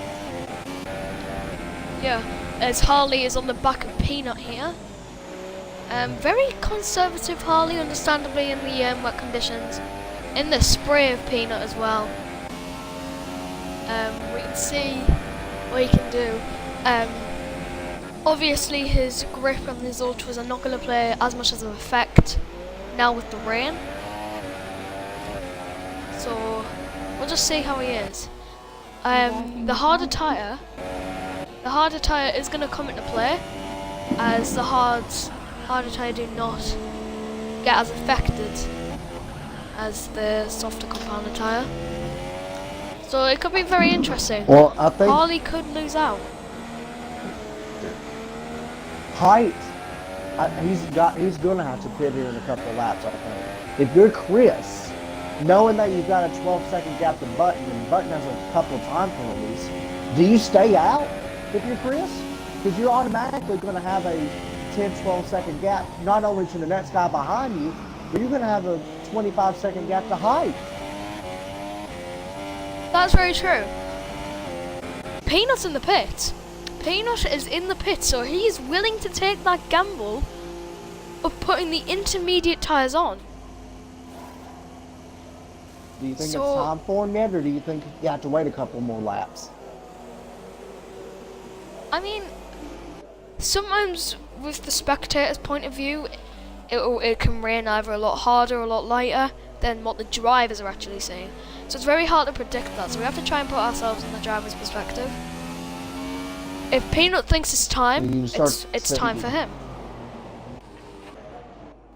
S2: Yeah, as Harley is on the back of Peanut here. Very conservative Harley, understandably, in the wet conditions. In the spray of Peanut as well. We can see what he can do. Obviously his grip and his ultras are not going to play as much as an effect now with the rain. So we'll just see how he is. The harder tyre is going to come into play, as the harder tyre do not get as affected as the softer compounded tyre. So it could be very interesting.
S1: Well, I think
S2: Harley could lose out.
S1: Height, he's going to have to pit here in a couple of laps, I think. If you're Chris, knowing that you've got a 12-second gap to Button, and Button has a couple of time penalties, do you stay out if you're Chris? Because you're automatically going to have a 10, 12-second gap, not only to the next guy behind you, but you're going to have a 25-second gap to Height.
S2: That's very true. Peanut's in the pit. Peanut is in the pit, so he's willing to take that gamble of putting the intermediate tyres on.
S1: Do you think it's time for him yet, or do you think you have to wait a couple more laps?
S2: I mean, sometimes with the spectator's point of view, it can rain either a lot harder or a lot lighter than what the drivers are actually saying. So it's very hard to predict that, so we have to try and put ourselves in the driver's perspective. If Peanut thinks it's time, it's time for him.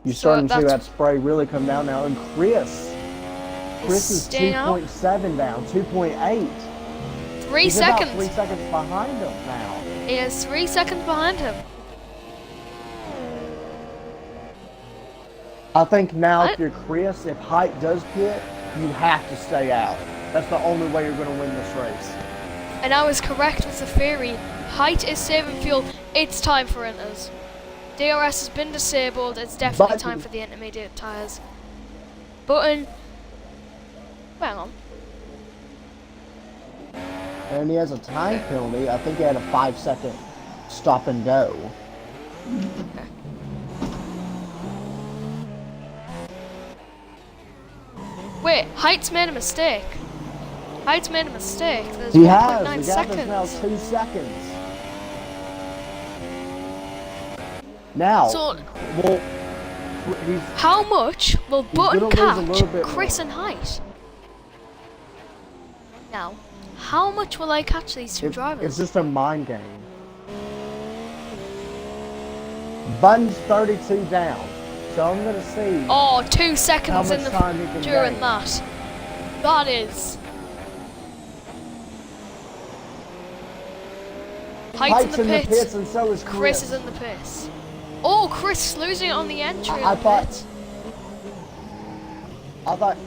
S1: You're starting to see that spray really come down now, and Chris is 2.7 down, 2.8.
S2: 3 seconds.
S1: About 3 seconds behind him now.
S2: He is 3 seconds behind him.
S1: I think now if you're Chris, if Height does pit, you have to stay out. That's the only way you're going to win this race.
S2: And I was correct with the theory. Height is saving fuel. It's time for inters. DRS has been disabled. It's definitely time for the intermediate tyres. Button. Hang on.
S1: And he has a time penalty. I think he had a 5-second stop and go.
S2: Okay. Wait, Height's made a mistake. Height's made a mistake. There's 1.9 seconds.
S1: The gap is now 2 seconds. Now, he's
S2: How much will Button
S1: gonna lose a little
S2: catch
S1: bit
S2: Chris
S1: more.
S2: and Height? Now, how much will I catch these two drivers?
S1: It's just a mind game. Button's 32 down, so I'm gonna see.
S2: Oh, 2
S1: how
S2: seconds
S1: much
S2: in the
S1: time he can
S2: during
S1: gain.
S2: that. That is. Height's in the pits.
S1: And so is
S2: Chris is in the pits. Oh, Chris losing it on the entry.
S1: I thought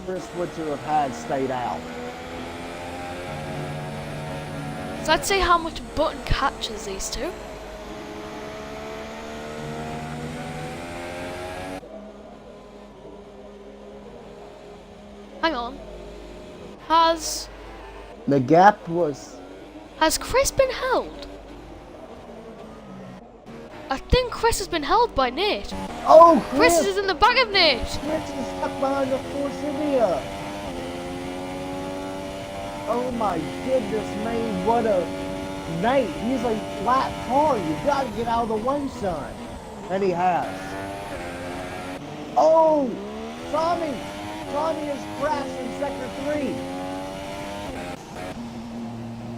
S1: Chris would to have had stayed out.
S2: So let's see how much Button catches these two. Hang on. Has
S1: The gap was.
S2: Chris been held? I think Chris has been held by Nate.
S1: Oh,
S2: Chris is in the back of Nate.
S1: Chris is stuck behind the Force India. Oh my goodness, man! What a Nate! He's a flat car. You gotta get out of the way, son. And he has. Oh, Tommy! Tommy has crashed in sector 3.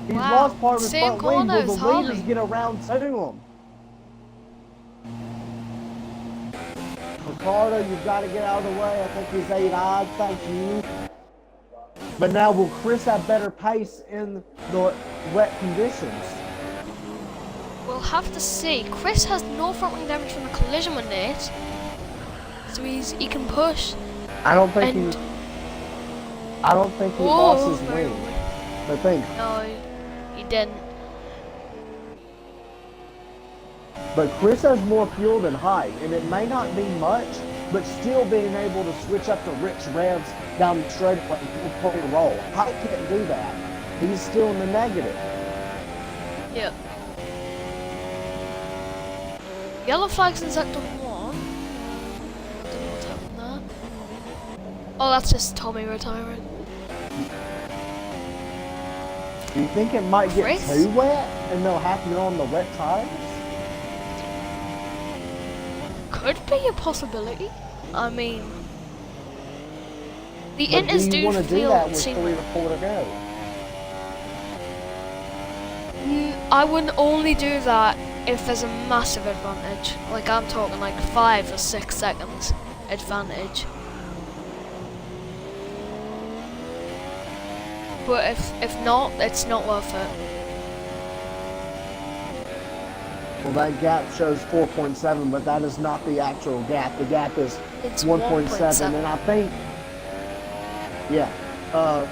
S1: He's
S2: Wow.
S1: lost part of his
S2: Same
S1: front wing. Will
S2: corners,
S1: the
S2: Harley.
S1: leaders get around to him? Ricardo, you've got to get out of the way. I think he's 8-eyed. Thank you. But now, will Chris have better pace in the wet conditions?
S2: We'll have to see. Chris has no front wing damage from the collision with Nate, so he can push.
S1: I don't think
S2: And-
S1: he
S2: Whoa,
S1: lost his
S2: very
S1: wing. I think.
S2: No, he didn't.
S1: But Chris has more fuel than Height, and it may not be much, but still being able to switch up to rich revs down the straight and pull the roll. Height can't do that. He's still in the negative.
S2: Yep. Yellow flags in sector 1. Don't know what's happened there. Oh, that's just Tommy retiring.
S1: Do you think it might get
S2: Chris?
S1: too wet and they'll have to go on the wet tires?
S2: Could be a possibility. I mean, the
S1: But
S2: Inters
S1: do you want to do
S2: feel
S1: that with
S2: seem
S1: 3 or 4 to go?
S2: I would only do that if there's a massive advantage. Like I'm talking like 5 or 6 seconds advantage. But if not, it's not worth it.
S1: Well, that gap shows 4.7, but that is not the actual gap. The gap is
S2: It's
S1: 1.7, and I think, yeah,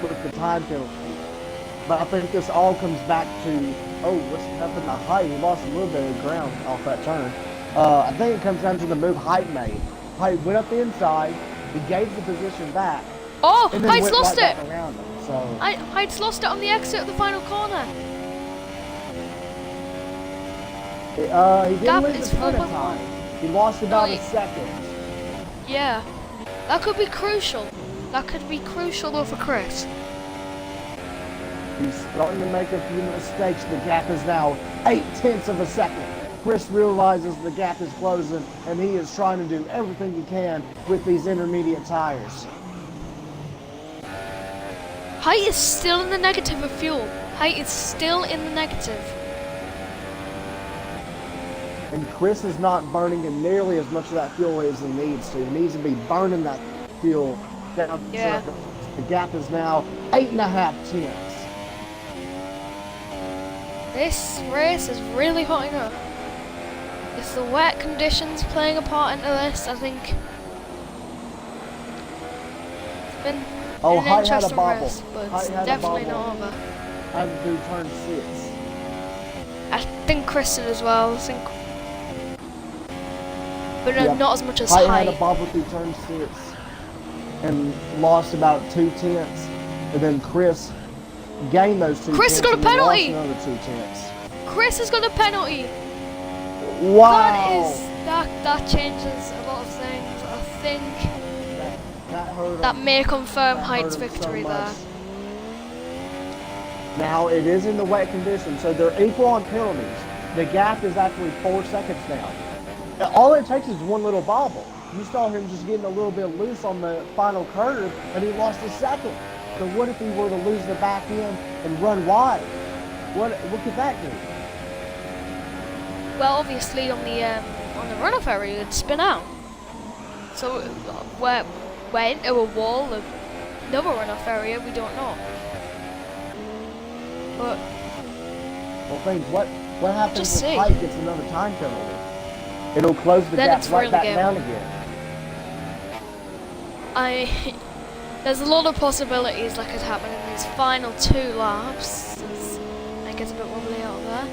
S1: with the time penalty. But I think this all comes back to, oh, what's happened to Height? He lost a little bit of ground off that turn. I think it comes down to the move Height made. Height went up the inside, he gave the position back,
S2: Oh,
S1: and then
S2: Height's
S1: went
S2: lost
S1: right
S2: it.
S1: back around him. So,
S2: Height's lost it on the exit of the final corner.
S1: he
S2: Gap
S1: didn't lose
S2: is
S1: a ton of
S2: 4.1.
S1: time. He lost about
S2: No,
S1: a second.
S2: Yeah, that could be crucial. That could be crucial though for Chris.
S1: He's starting to make a few mistakes. The gap is now 0.8 of a second. Chris realizes the gap is closing, and he is trying to do everything he can with these intermediate tires.
S2: Height is still in the negative of fuel. Height is still in the negative.
S1: And Chris is not burning in nearly as much of that fuel as he needs to. He needs to be burning that fuel down.
S2: Yeah.
S1: The gap is now 8.5 tenths.
S2: This race is really hotting up. If the wet conditions playing a part into this, I think it's been
S1: Oh,
S2: an
S1: Height had a
S2: interesting
S1: bobble.
S2: race, but
S1: Height
S2: it's
S1: had a
S2: definitely
S1: bobble.
S2: not over.
S1: I'm through turn 6.
S2: I think Chris did as well. But
S1: Yeah.
S2: not as much as
S1: Height
S2: Height.
S1: had a bobble through turn 6 and lost about 2 tenths. And then Chris gained those 2
S2: Chris has
S1: tenths
S2: got a
S1: and then lost
S2: penalty.
S1: another 2 tenths.
S2: Chris has got a penalty.
S1: Wow!
S2: That changes a lot of things. I think
S1: That hurt him.
S2: that may confirm
S1: That
S2: Height's
S1: hurt him so
S2: victory
S1: much.
S2: there.
S1: Now, it is in the wet conditions, so they're equal on penalties. The gap is actually 4 seconds now. All it takes is one little bobble. you saw him just getting a little bit loose on the final curve, and he lost a second. So what if he were to lose the back end and run wide? What could that do?
S2: Well, obviously on the runoff area, it'd spin out. So we're into a wall of another runoff area. We don't know. But
S1: well, think what happens
S2: just
S1: if
S2: see.
S1: Height gets another time penalty? It'll close the
S2: Then
S1: gap
S2: it's
S1: right
S2: really
S1: back
S2: game
S1: down
S2: on.
S1: again.
S2: There's a lot of possibilities that could happen in these final 2 laps. It gets a bit wobbly out there.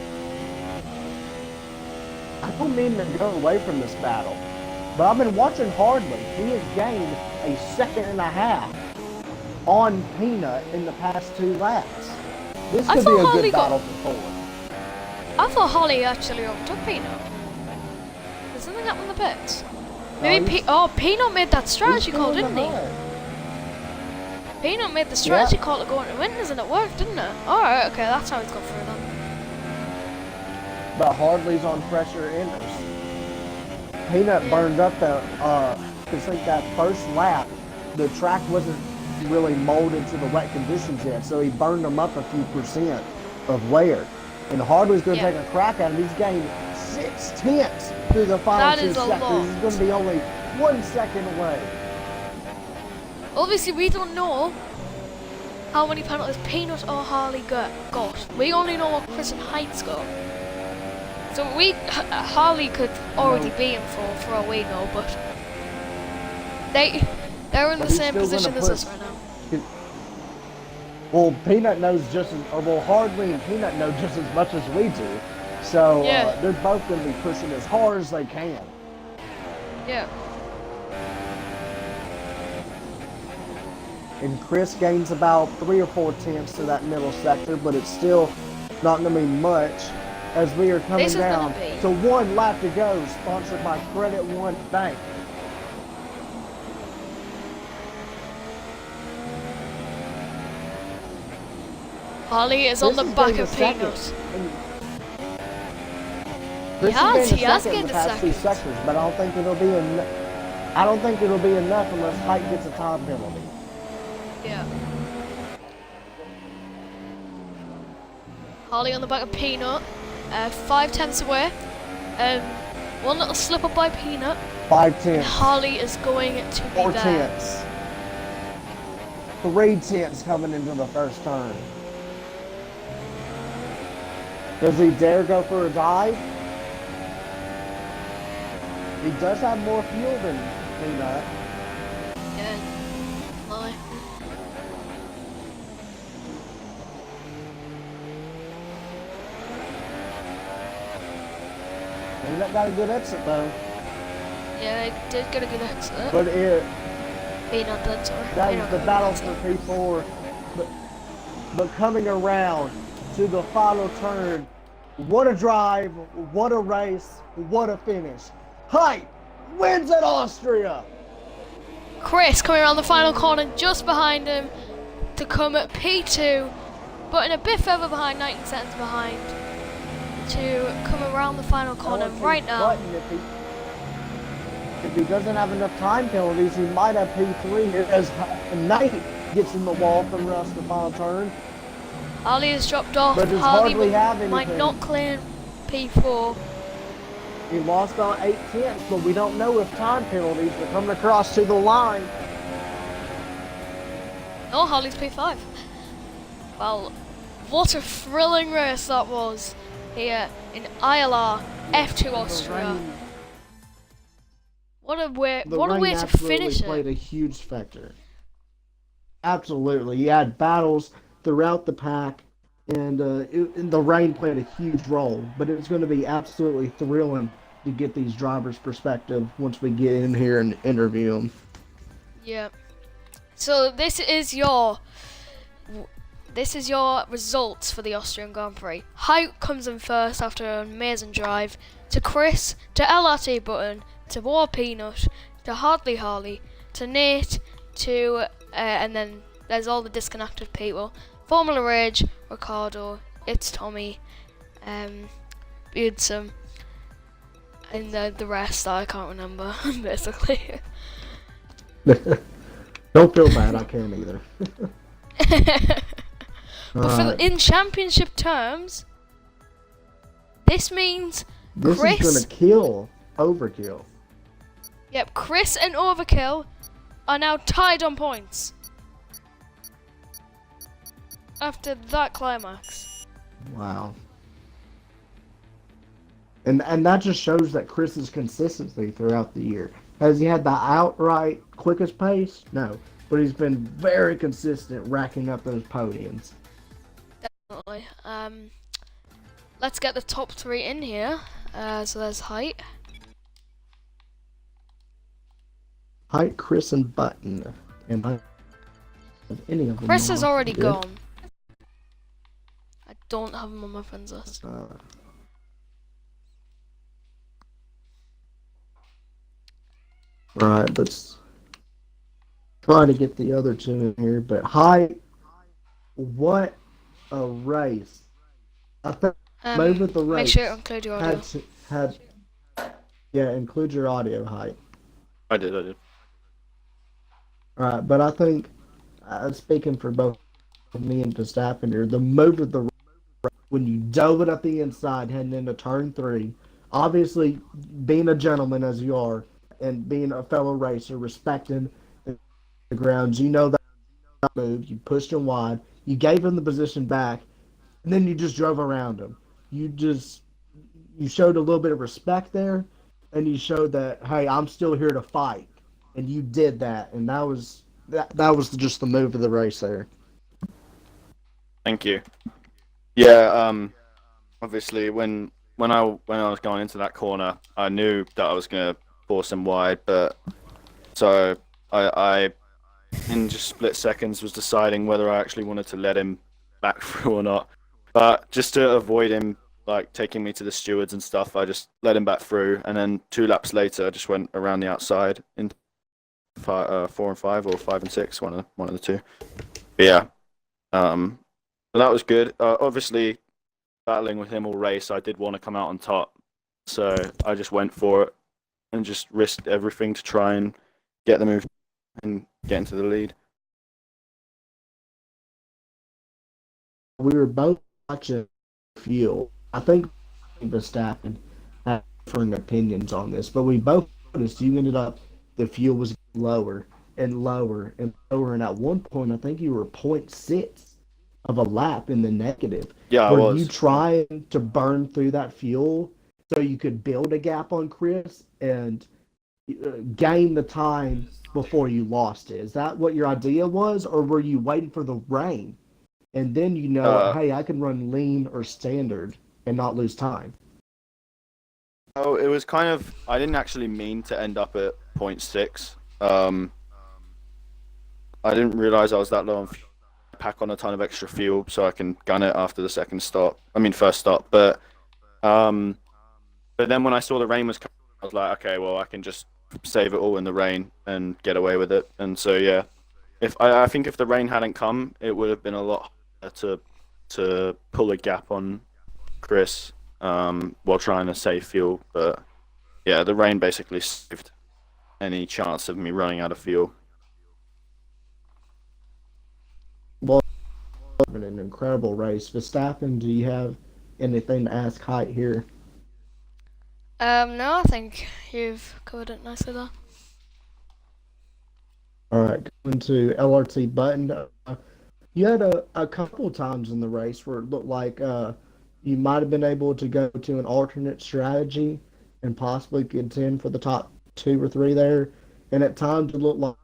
S1: I don't mean to go away from this battle, but I've been watching Hardly. He has gained a second and a half on Peanut in the past 2 laps. This
S2: I
S1: could be
S2: thought
S1: a
S2: Harley
S1: good
S2: got-
S1: battle for Ford.
S2: I thought Holly actually overtook Peanut. Did something happen in the pits? Maybe Peanut made that strategy call, didn't he? Peanut made the strategy call to go into winters and it worked, didn't it? Alright, okay, that's how he's got through then.
S1: But Hardly's on fresher enders. Peanut burned up the, cause like that first lap, the track wasn't really molded to the wet conditions yet, so he burned them up a few percent of wear. And Hardly's going to take a crack at him. He's gained 6/10 through the final 2
S2: That is a
S1: sectors.
S2: lot.
S1: He's going to be only 1 second away.
S2: Obviously, we don't know how many penalties Peanut or Harley got. We only know what Chris and Heights got. So Harley could already be in for all we know, but they're in the
S1: he's
S2: same
S1: still
S2: position
S1: gonna
S2: as us
S1: push.
S2: right now.
S1: Well, Peanut knows just as, or well, Hardly and Peanut know just as much as we do. So they're both going to be pushing as hard as they can.
S2: Yeah.
S1: And Chris gains about 3 or 4 tenths to that middle sector, but it's still not going to be much as we are coming
S2: This is
S1: down
S2: gonna be-
S1: to 1 lap to go, sponsored by Credit One Bank.
S2: Harley is on the
S1: Chris has
S2: back
S1: gained
S2: of
S1: a second.
S2: Peanut.
S1: Chris
S2: He has
S1: gained
S2: gained
S1: the
S2: a
S1: past 2
S2: second.
S1: sectors, but I don't think it'll be enough unless Height gets a time penalty.
S2: Yeah. Harley on the back of Peanut, 5 tenths away. One little slip up by Peanut.
S1: 5
S2: And
S1: tenths.
S2: Harley is going to be
S1: 4
S2: there.
S1: tenths. 3 tenths coming into the first turn. Does he dare go for a dive? He does have more fuel than Peanut.
S2: Yeah. Harley.
S1: Peanut got a good exit though.
S2: Yeah, he did get a good exit.
S1: But
S2: Peanut did, sorry.
S1: that was
S2: Peanut
S1: the
S2: got a
S1: battle
S2: good
S1: for
S2: exit.
S1: P4. But coming around to the final turn, what a drive, what a race, what a finish. Height wins at Austria.
S2: Chris coming around the final corner just behind him to come at P2, but in a bit further behind, 19 seconds behind, to come around the final corner right now.
S1: If he doesn't have enough time penalties, he might have P3 here as Knight gets in the wall from the rest of the final turn.
S2: Harley has dropped off.
S1: But does
S2: Harley
S1: hardly have
S2: might
S1: anything.
S2: not claim P4.
S1: He lost on 8 tenths, but we don't know if time penalties are coming across to the line.
S2: No, Harley's P5. Well, what a thrilling race that was here in ILR F2 Austria. What a way to finish
S1: played
S2: it.
S1: a huge factor. Absolutely. You had battles throughout the pack, and the rain played a huge role. But it's going to be absolutely thrilling to get these drivers' perspective once we get in here and interview them.
S2: Yeah. So this is your results for the Austrian Grand Prix. Height comes in first after an amazing drive, to Chris, to LRT Button, to War Peanut, to Harley, to Nate, to and then there's all the disconnected people. Formula Rage, Ricardo, It's Tommy, Beardsome, and the rest I can't remember, basically.
S1: Don't feel bad, I can't either.
S2: But in championship terms, this means
S1: this
S2: Chris...
S1: is going to kill Overkill.
S2: Yep, Chris and Overkill are now tied on points. After that climax.
S1: Wow. And that just shows that Chris's consistency throughout the year. Has he had the outright quickest pace? No. But he's been very consistent racking up those podiums.
S2: Definitely. Let's get the top 3 in here. So there's Height.
S1: Height, Chris, and Button. And I have any of them.
S2: Chris is already
S1: good.
S2: gone. I don't have him on my friends list.
S1: Right, let's try to get the other two in here. But Height, what a race! I think moment the race.
S2: Make sure to include your audio.
S1: Include your audio, Height.
S3: I did.
S1: Alright, but I think, speaking for both me and Verstappen here, the move of the race, when you dove it up the inside heading into turn 3, obviously being a gentleman as you are, and being a fellow racer, respecting the grounds, you know that move, you pushed him wide, you gave him the position back, and then you just drove around him. You showed a little bit of respect there, and you showed that, hey, I'm still here to fight. And you did that, and that was just the move of the race there.
S3: Thank you. Yeah, obviously when I was going into that corner, I knew that I was gonna force him wide, but so I in just split seconds was deciding whether I actually wanted to let him back through or not. But just to avoid him like taking me to the stewards and stuff, I just let him back through, and then 2 laps later I just went around the outside in 4 and 5 or 5 and 6, one of the two. But yeah, so that was good. Obviously, battling with him all race, I did want to come out on top, so I just went for it and just risked everything to try and get the move and get into the lead.
S1: We were both watching fuel. I think Verstappen had different opinions on this, but we both noticed you ended up, the fuel was lower and lower and lower, and at one point I think you were 0.6 of a lap in the negative.
S3: Yeah, I was.
S1: Were you trying to burn through that fuel so you could build a gap on Chris and gain the time before you lost it? Is that what your idea was, or were you waiting for the rain and then hey, I can run lean or standard and not lose time?
S3: Oh, it was kind of, I didn't actually mean to end up at 0.6. I didn't realize I was that low on fuel. Pack on a ton of extra fuel so I can gun it after the first stop. But then when I saw the rain was coming, I was like, okay, well, I can just save it all in the rain and get away with it. And so yeah, I think if the rain hadn't come, it would have been a lot harder to pull a gap on Chris while trying to save fuel. But yeah, the rain basically saved any chance of me running out of fuel.
S1: Well, an incredible race. Verstappen, do you have anything to ask Height here?
S2: No, I think you've covered it nicely there.
S1: All right, going to LRT Button. You had a couple times in the race where it looked like you might have been able to go to an alternate strategy and possibly contend for the top 2 or 3 there. And at times it looked like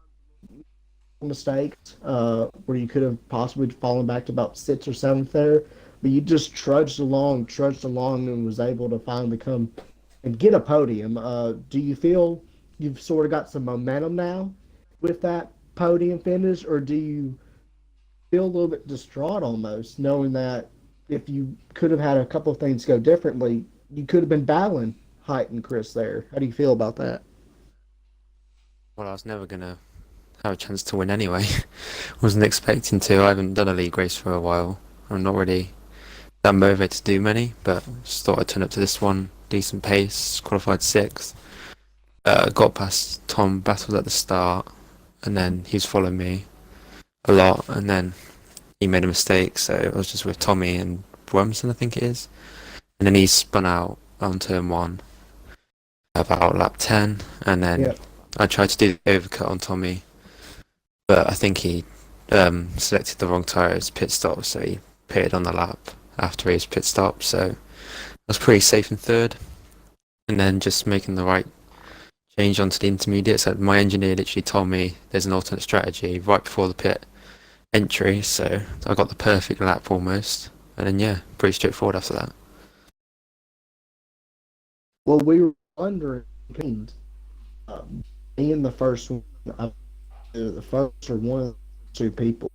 S1: mistakes where you could have possibly fallen back to about 6th or 7th there. But you just trudged along and was able to finally come and get a podium. Do you feel you've sort of got some momentum now with that podium finish, or do you feel a little bit distraught almost, knowing that if you could have had a couple of things go differently, you could have been battling Height and Chris there? How do you feel about that?
S4: Well, I was never going to have a chance to win anyway. Wasn't expecting to. I haven't done a league race for a while. I'm not really that motivated to do many, but just thought I'd turn up to this one, decent pace, qualified 6th. Got past Tom Battles at the start, and then he was following me a lot, and then he made a mistake, so I was just with Tommy and Wormson, I think it is. And then he spun out on turn 1 about lap 10, and then
S1: Yep.
S4: I tried to do the overcut on Tommy, but I think he selected the wrong tyre as pit stop, so he pitted on the lap after his pit stop, so I was pretty safe in 3rd. And then just making the right change onto the intermediate, so my engineer literally told me there's an alternate strategy right before the pit entry, so I got the perfect lap almost, and then yeah, pretty straightforward after that.
S1: Well, we were wondering, being the first one, the first or one of the 2 people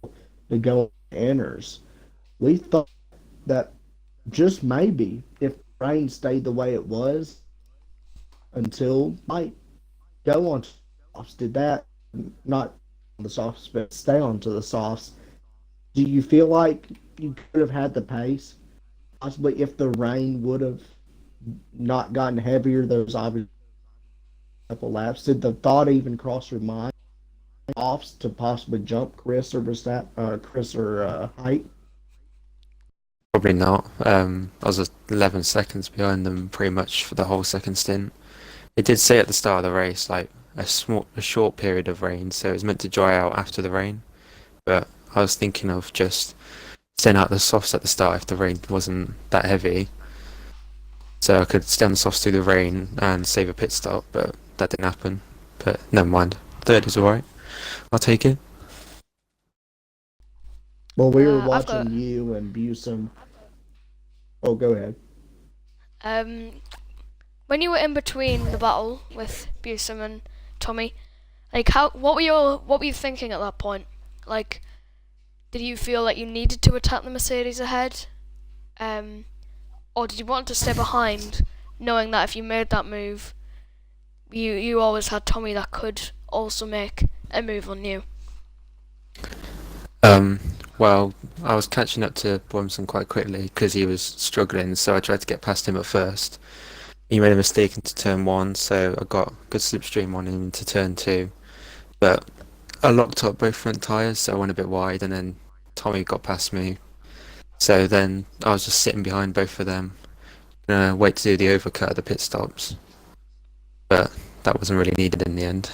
S1: to go on enters, we thought that just maybe if the rain stayed the way it was until might go on to softs, did that not on the softs but stay onto the softs. Do you feel like you could have had the pace possibly if the rain would have not gotten heavier those obvious couple laps? Did the thought even cross your mind offs to possibly jump Chris or Height?
S4: Probably not. I was 11 seconds behind them pretty much for the whole second stint. It did say at the start of the race, like a short period of rain, so it was meant to dry out after the rain. But I was thinking of just staying out the softs at the start if the rain wasn't that heavy, so I could stay on the softs through the rain and save a pit stop. But that didn't happen. But never mind. 3rd is alright. I'll take it.
S1: Well, we were
S2: I've
S1: watching
S2: got-
S1: you and Busem. Oh, go ahead.
S2: When you were in between the battle with Busem and Tommy, like what were you thinking at that point? Like, did you feel like you needed to attack the Mercedes ahead, or did you want to stay behind, knowing that if you made that move, you always had Tommy that could also make a move on you?
S4: Well, I was catching up to Wormson quite quickly because he was struggling, so I tried to get past him at first. He made a mistake into turn 1, so I got good slipstream on him into turn 2. But I locked up both front tyres, so I went a bit wide, and then Tommy got past me. So then I was just sitting behind both of them, gonna wait to do the overcut at the pit stops. But that wasn't really needed in the end.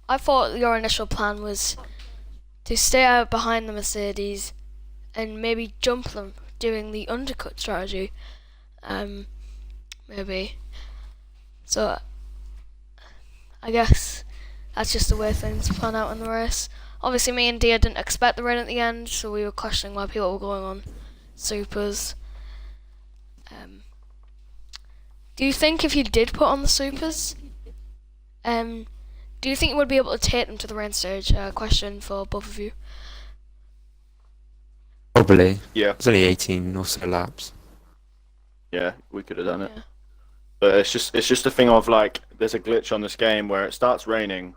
S2: I thought your initial plan was to stay out behind the Mercedes and maybe jump them doing the undercut strategy. Maybe. So I guess that's just the way things plan out in the race. Obviously me and Dia didn't expect the rain at the end, so we were questioning why people were going on supers. Do you think if you did put on the supers, do you think you would be able to take them to the rain stage? Question for both of you.
S4: Probably.
S3: Yeah,
S4: It's only 18 or so laps.
S3: yeah, we could have done it.
S2: Yeah.
S3: But it's just a thing of like there's a glitch on this game where it starts raining,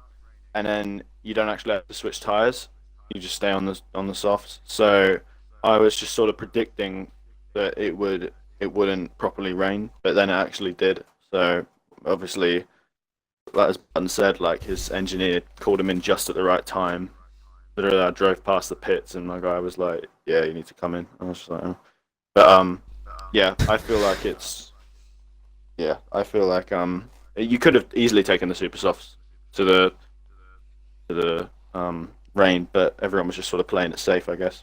S3: and then you don't actually have to switch tires. You just stay on the softs. So I was just sort of predicting that it wouldn't properly rain, but then it actually did. So obviously, like as Button said, like his engineer called him in just at the right time. Literally, I drove past the pits, and my guy was like, "Yeah, you need to come in." I was just like, oh. But yeah, I feel like you could have easily taken the super softs to the rain, but everyone was just sort of playing it safe, I guess.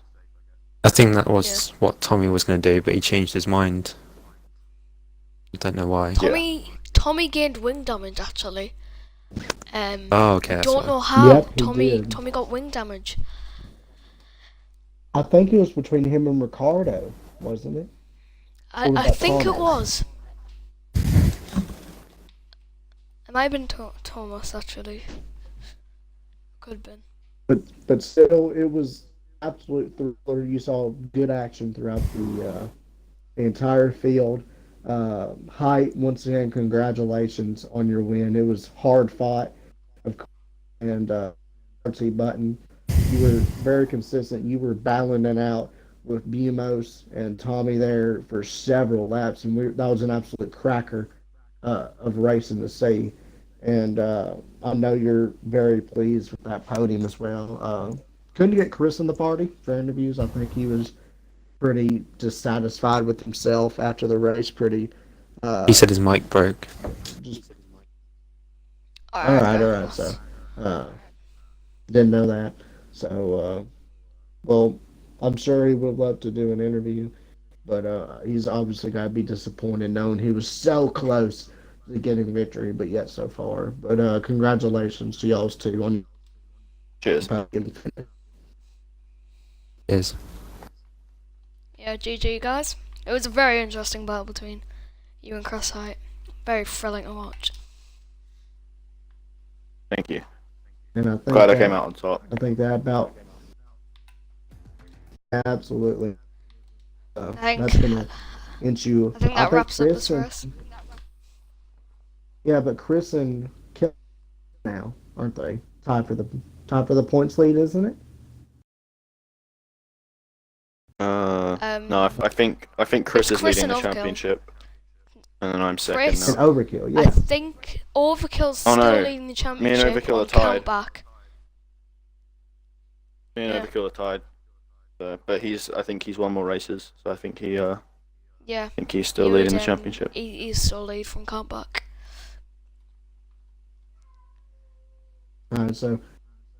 S4: I think that was what Tommy was going to do, but he changed his mind. I don't know why.
S2: Tommy gained wing damage actually.
S4: Oh, okay. That's
S2: Don't
S4: why.
S2: know how.
S1: Yep, he did.
S2: Tommy got wing damage.
S1: I think it was between him and Ricardo, wasn't it? Or was
S2: I
S1: that
S2: think it
S1: Thomas?
S2: was. It might have been Thomas actually. Could have been.
S1: But still, it was absolute thriller. You saw good action throughout the entire field. Height, once again, congratulations on your win. It was hard fought, of course, and RT Button, you were very consistent. You were battling it out with Bumos and Tommy there for several laps, and that was an absolute cracker of racing to see. And I know you're very pleased with that podium as well. Couldn't get Chris in the party for interviews. I think he was pretty dissatisfied with himself after the race.
S4: He said his mic broke.
S1: Just
S2: All right.
S1: all right. So didn't know that. So well, I'm sure he would love to do an interview, but he's obviously got to be disappointed knowing he was so close to getting victory, but yet so far. But congratulations to y'all too on
S3: Cheers.
S4: Is
S2: Yeah, GG guys. It was a very interesting battle between you and Chris Height. Very thrilling to watch.
S3: Thank you.
S1: And I think
S3: Glad I came out on top.
S1: I think that about absolutely. That's gonna inch you.
S2: I think that wraps up
S1: Chris
S2: this race.
S1: Yeah, but Chris and Kim now aren't they tied for the points lead, isn't it?
S3: No, I think Chris
S2: it's
S3: is
S2: Chris
S3: leading
S2: and
S3: the
S2: Overkill.
S3: championship, and then I'm second
S2: Chris-
S1: And
S3: now.
S1: Overkill,
S2: I
S1: yeah.
S2: think Overkill's
S3: Oh,
S2: still
S3: no.
S2: leading the championship
S3: Overkill are
S2: on
S3: tied.
S2: countback.
S3: Me and
S2: Yeah.
S3: Overkill are tied, but I think he's won more races, so I think
S2: Yeah.
S3: he's still
S2: You
S3: leading the
S2: would,
S3: championship.
S2: He's still lead from countback.
S1: So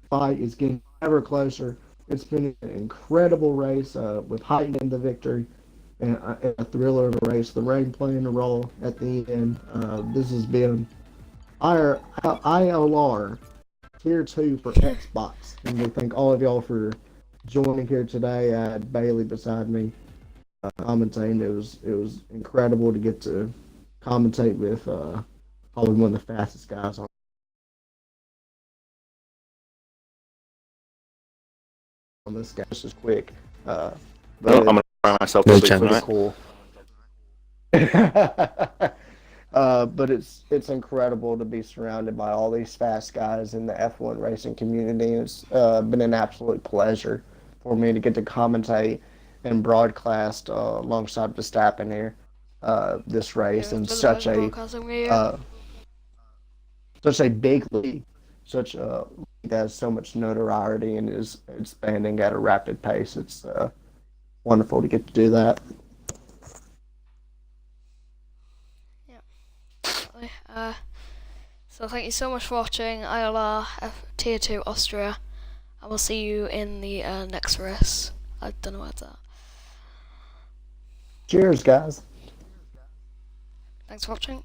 S1: fight is getting ever closer. It's been an incredible race with Height in the victory and a thriller of a race. The rain playing a role at the end. This has been ILR Tier 2 for Xbox. And we thank all of y'all for joining here today. I had Bailey beside me commentating. It was incredible to get to commentate with probably one of the fastest guys on this guy. This is quick. But
S3: I'm gonna try myself
S4: No
S3: this week
S4: chance.
S3: tonight.
S1: cool. But it's incredible to be surrounded by all these fast guys in the F1 racing community. It's been an absolute pleasure for me to get to commentate and broadcast alongside Verstappen here this race in such a big league, such a league that has so much notoriety and is expanding at a rapid pace. It's wonderful to get to do that.
S2: So thank you so much for watching ILR Tier 2 Austria. I will see you in the next race. I don't know where it's at.
S1: Cheers, guys.
S2: Thanks for watching.